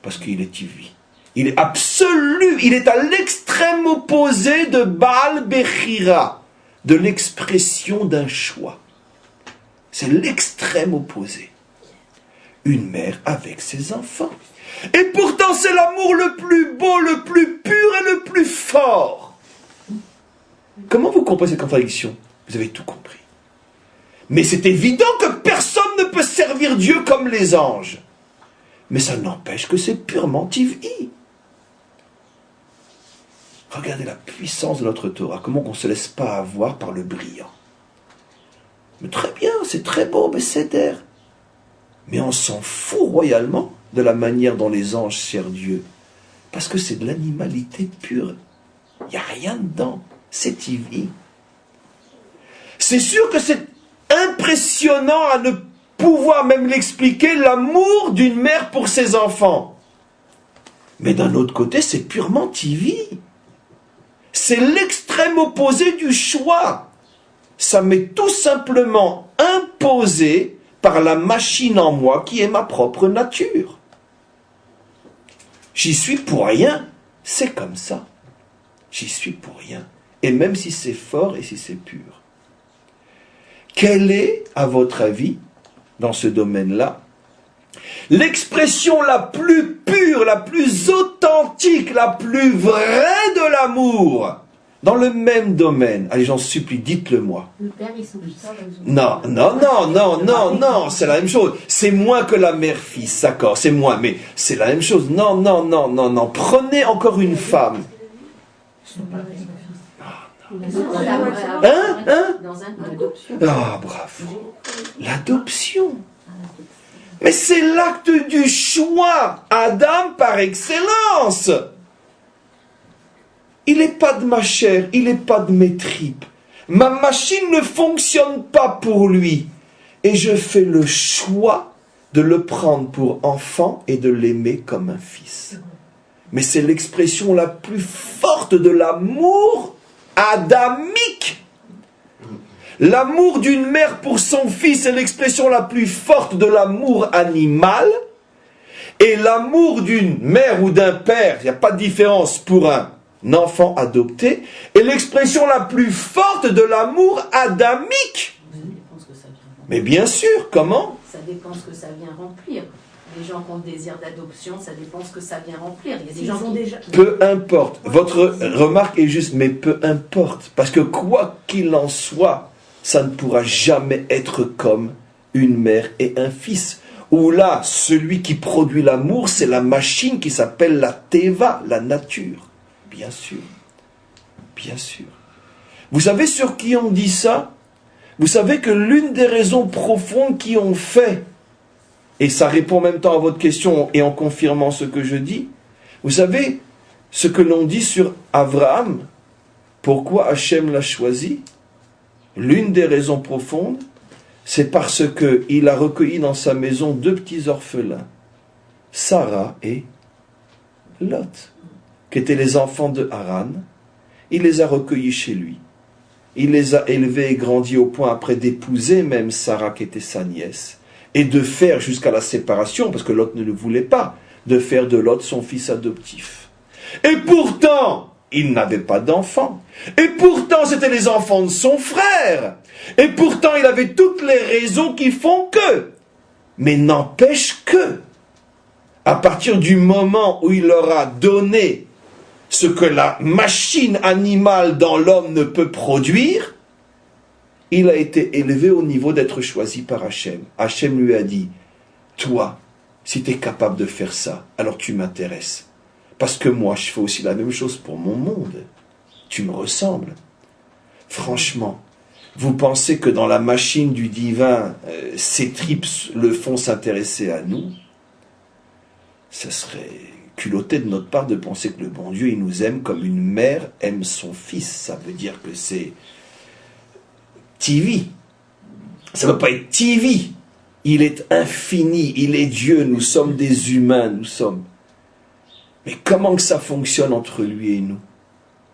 Parce qu'il est tiv'i. Il est absolu, il est à l'extrême opposé de Baal Bechira, de l'expression d'un choix. C'est l'extrême opposé. Une mère avec ses enfants. Et pourtant c'est l'amour le plus beau, le plus pur et le plus fort. Comment vous comprenez cette contradiction? Vous avez tout compris. Mais c'est évident que personne ne peut servir Dieu comme les anges. Mais ça n'empêche que c'est purement tiv'i. Regardez la puissance de notre Torah, comment on ne se laisse pas avoir par le brillant. Mais très bien, c'est très beau, mais c'est d'air. Mais on s'en fout royalement de la manière dont les anges servent Dieu. Parce que c'est de l'animalité pure. Il n'y a rien dedans. C'est tiv'i. C'est sûr que c'est impressionnant à ne pouvoir même l'expliquer, l'amour d'une mère pour ses enfants. Mais d'un autre côté, c'est purement TV. C'est l'extrême opposé du choix. Ça m'est tout simplement imposé par la machine en moi qui est ma propre nature. J'y suis pour rien, c'est comme ça. J'y suis pour rien. Et même si c'est fort et si c'est pur. Quelle est, à votre avis, dans ce domaine-là, l'expression la plus pure, la plus authentique, la plus vraie de l'amour, dans le même domaine? Allez, j'en supplie, dites-le moi. Le père, il s'oublie. Non, c'est la même chose. C'est moins que la mère-fils, d'accord, c'est moins, mais c'est la même chose. Non. Prenez encore une femme. Dans un adoption. Ah, bravo. L'adoption. Mais c'est l'acte du choix. Adam par excellence. Il n'est pas de ma chair, il n'est pas de mes tripes. Ma machine ne fonctionne pas pour lui. Et je fais le choix de le prendre pour enfant et de l'aimer comme un fils. Mais c'est l'expression la plus forte de l'amour adamique. L'amour d'une mère pour son fils est l'expression la plus forte de l'amour animal. Et l'amour d'une mère ou d'un père, il n'y a pas de différence pour un enfant adopté, est l'expression la plus forte de l'amour adamique. Mais bien sûr, comment? Ça dépend ce que ça vient remplir. Les gens qui ont le désir d'adoption, ça dépend ce que ça vient remplir. Il y a des gens qui... déjà... Peu importe. Votre remarque est juste, mais peu importe. Parce que quoi qu'il en soit, ça ne pourra jamais être comme une mère et un fils. Où là, celui qui produit l'amour, c'est la machine qui s'appelle la teva, la nature. Bien sûr. Bien sûr. Vous savez sur qui on dit ça? Vous savez que l'une des raisons profondes qui ont fait, et ça répond en même temps à votre question et en confirmant ce que je dis, vous savez ce que l'on dit sur Abraham, pourquoi Hachem l'a choisi? L'une des raisons profondes, c'est parce qu'il a recueilli dans sa maison 2 petits orphelins, Sarah et Lot, qui étaient les enfants de Haran. Il les a recueillis chez lui. Il les a élevés et grandis au point après d'épouser même Sarah qui était sa nièce et de faire jusqu'à la séparation, parce que Lot ne le voulait pas, de faire de Lot son fils adoptif. Et pourtant, il n'avait pas d'enfants. Et pourtant, c'était les enfants de son frère. Et pourtant, il avait toutes les raisons qui font que. Mais n'empêche que, à partir du moment où il leur a donné ce que la machine animale dans l'homme ne peut produire, il a été élevé au niveau d'être choisi par Hachem. Hachem lui a dit, toi, si tu es capable de faire ça, alors tu m'intéresses. Parce que moi, je fais aussi la même chose pour mon monde. Tu me ressembles. Franchement, vous pensez que dans la machine du divin, ces tripes le font s'intéresser à nous? Ça serait culotté de notre part de penser que le bon Dieu, il nous aime comme une mère aime son fils. Ça veut dire que c'est TV. Ça ne veut pas être TV. Il est infini, il est Dieu, nous sommes des humains, nous sommes. Mais comment que ça fonctionne entre lui et nous?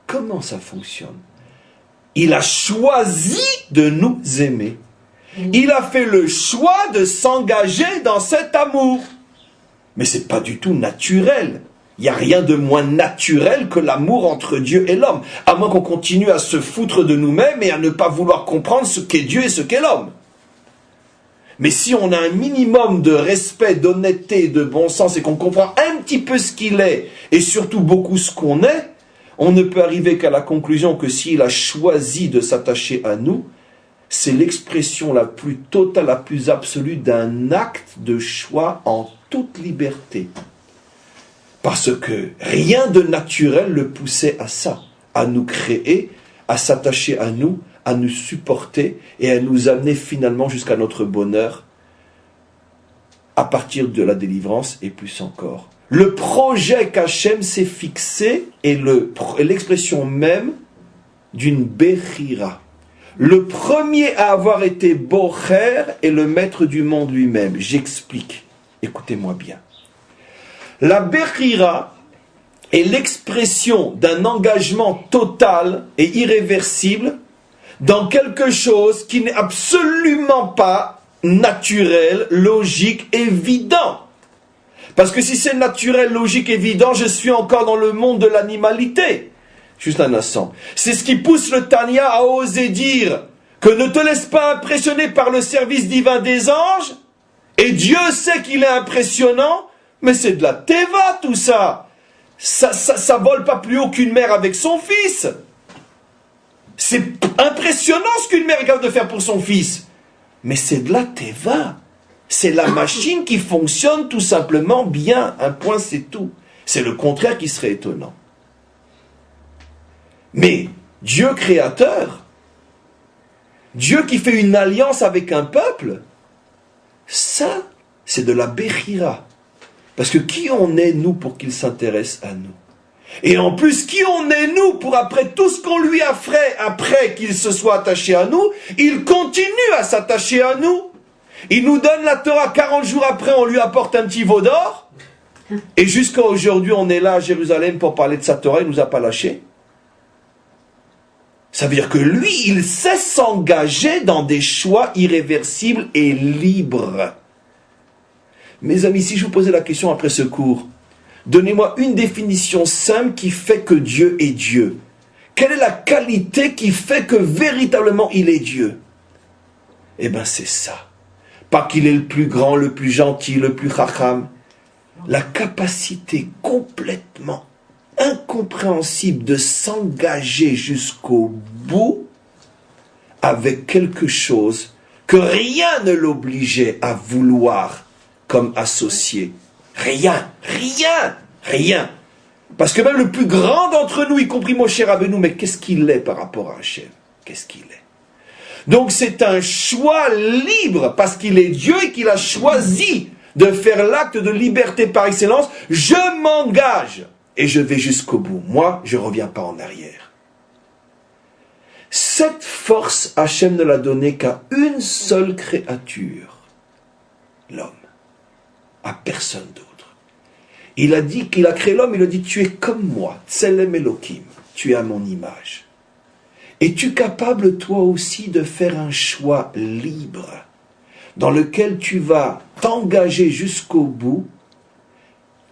Comment ça fonctionne? Il a choisi de nous aimer. Il a fait le choix de s'engager dans cet amour. Mais ce n'est pas du tout naturel. Il n'y a rien de moins naturel que l'amour entre Dieu et l'homme. À moins qu'on continue à se foutre de nous-mêmes et à ne pas vouloir comprendre ce qu'est Dieu et ce qu'est l'homme. Mais si on a un minimum de respect, d'honnêteté, de bon sens et qu'on comprend un petit peu ce qu'il est et surtout beaucoup ce qu'on est, on ne peut arriver qu'à la conclusion que s'il a choisi de s'attacher à nous, c'est l'expression la plus totale, la plus absolue d'un acte de choix en toute liberté. Parce que rien de naturel le poussait à ça, à nous créer, à s'attacher à nous supporter et à nous amener finalement jusqu'à notre bonheur à partir de la délivrance et plus encore. Le projet qu'Hachem s'est fixé est l'expression même d'une Bechira. Le premier à avoir été Bocher est le maître du monde lui-même. J'explique. Écoutez-moi bien. La Bechira est l'expression d'un engagement total et irréversible dans quelque chose qui n'est absolument pas naturel, logique, évident. Parce que si c'est naturel, logique, évident, je suis encore dans le monde de l'animalité. Juste un instant. C'est ce qui pousse le Tanya à oser dire que ne te laisse pas impressionner par le service divin des anges, et Dieu sait qu'il est impressionnant, mais c'est de la teva tout ça. Ça vole pas plus haut qu'une mère avec son fils. C'est impressionnant ce qu'une mère est capable de faire pour son fils. Mais c'est de la teva. C'est la machine qui fonctionne tout simplement bien. Un point, c'est tout. C'est le contraire qui serait étonnant. Mais Dieu créateur, Dieu qui fait une alliance avec un peuple, ça, c'est de la Bechira. Parce que qui on est, nous, pour qu'il s'intéresse à nous? Et en plus, qui on est, nous, pour après tout ce qu'on lui a fait, après qu'il se soit attaché à nous, il continue à s'attacher à nous. Il nous donne la Torah, 40 jours après, on lui apporte un petit veau d'or. Et jusqu'à aujourd'hui, on est là à Jérusalem pour parler de sa Torah, il ne nous a pas lâchés. Ça veut dire que lui, il sait s'engager dans des choix irréversibles et libres. Mes amis, si je vous posais la question après ce cours, donnez-moi une définition simple qui fait que Dieu est Dieu. Quelle est la qualité qui fait que véritablement il est Dieu? Eh bien c'est ça. Pas qu'il est le plus grand, le plus gentil, le plus chacham. La capacité complètement incompréhensible de s'engager jusqu'au bout avec quelque chose que rien ne l'obligeait à vouloir comme associé. Rien. Parce que même le plus grand d'entre nous, y compris Moshe Rabbeinu, mais qu'est-ce qu'il est par rapport à Hachem? Qu'est-ce qu'il est? Donc c'est un choix libre, parce qu'il est Dieu et qu'il a choisi de faire l'acte de liberté par excellence. Je m'engage et je vais jusqu'au bout. Moi, je ne reviens pas en arrière. Cette force, Hachem ne l'a donnée qu'à une seule créature, l'homme, à personne d'autre. Il a dit qu'il a créé l'homme, il a dit, tu es comme moi, Tselem Elohim, tu es à mon image. Es-tu capable toi aussi de faire un choix libre, dans lequel tu vas t'engager jusqu'au bout,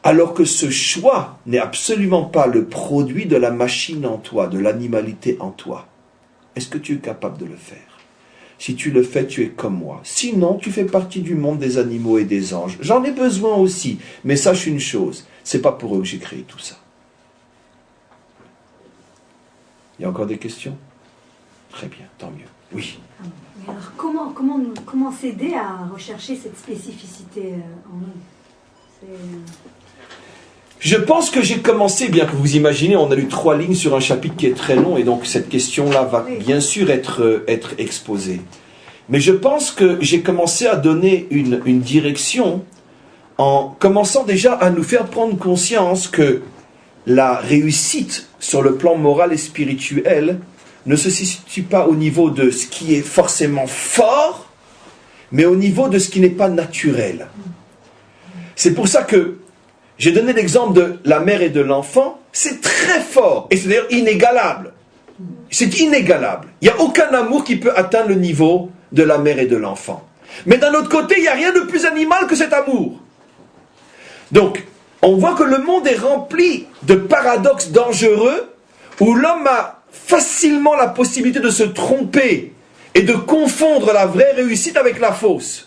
alors que ce choix n'est absolument pas le produit de la machine en toi, de l'animalité en toi? Est-ce que tu es capable de le faire? Si tu le fais, tu es comme moi. Sinon, tu fais partie du monde des animaux et des anges. J'en ai besoin aussi. Mais sache une chose, c'est pas pour eux que j'ai créé tout ça. Il y a encore des questions? Très bien, tant mieux. Oui. Mais alors, comment s'aider à rechercher cette spécificité en nous? Je pense que j'ai commencé, bien que vous imaginez, on a lu 3 lignes sur un chapitre qui est très long, et donc cette question-là va bien sûr être exposée. Mais je pense que j'ai commencé à donner une direction en commençant déjà à nous faire prendre conscience que la réussite sur le plan moral et spirituel ne se situe pas au niveau de ce qui est forcément fort, mais au niveau de ce qui n'est pas naturel. C'est pour ça que j'ai donné l'exemple de la mère et de l'enfant. C'est très fort, et c'est d'ailleurs inégalable. C'est inégalable. Il n'y a aucun amour qui peut atteindre le niveau de la mère et de l'enfant. Mais d'un autre côté, il n'y a rien de plus animal que cet amour. Donc, on voit que le monde est rempli de paradoxes dangereux, où l'homme a facilement la possibilité de se tromper et de confondre la vraie réussite avec la fausse.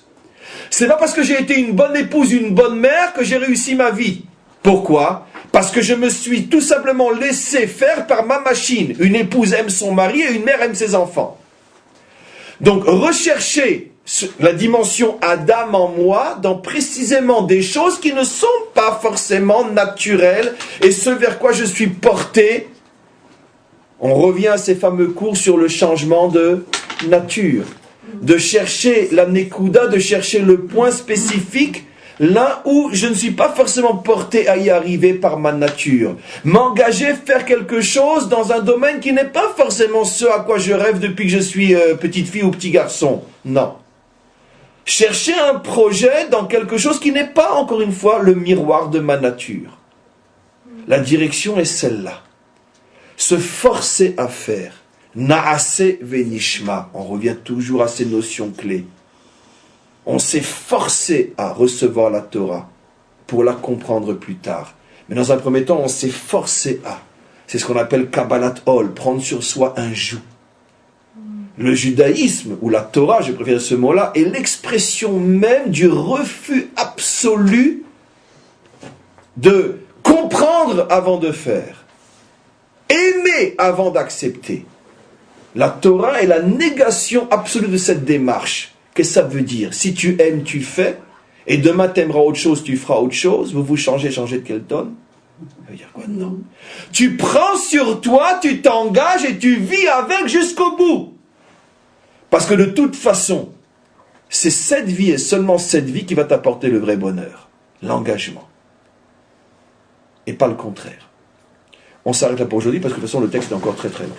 C'est pas parce que j'ai été une bonne épouse, une bonne mère que j'ai réussi ma vie. Pourquoi? Parce que je me suis tout simplement laissé faire par ma machine. Une épouse aime son mari et une mère aime ses enfants. Donc rechercher la dimension Adam en moi dans précisément des choses qui ne sont pas forcément naturelles et ce vers quoi je suis porté. On revient à ces fameux cours sur le changement de nature. De chercher la Nekuda, de chercher le point spécifique, là où je ne suis pas forcément porté à y arriver par ma nature. M'engager, faire quelque chose dans un domaine qui n'est pas forcément ce à quoi je rêve depuis que je suis petite fille ou petit garçon. Non. Chercher un projet dans quelque chose qui n'est pas, encore une fois, le miroir de ma nature. La direction est celle-là. Se forcer à faire. Naase venishma. On revient toujours à ces notions clés. On s'est forcé à recevoir la Torah pour la comprendre plus tard. Mais dans un premier temps, on s'est forcé à. C'est ce qu'on appelle Kabbalat Ol, prendre sur soi un joug. Le judaïsme, ou la Torah, je préfère ce mot-là, est l'expression même du refus absolu de comprendre avant de faire, aimer avant d'accepter. La Torah est la négation absolue de cette démarche. Qu'est-ce que ça veut dire? Si tu aimes, tu fais, et demain tu aimeras autre chose, tu feras autre chose, vous changez de quelle tonne? Ça veut dire quoi? Non. Tu prends sur toi, tu t'engages et tu vis avec jusqu'au bout. Parce que de toute façon, c'est cette vie et seulement cette vie qui va t'apporter le vrai bonheur, l'engagement. Et pas le contraire. On s'arrête là pour aujourd'hui parce que de toute façon le texte est encore très très long.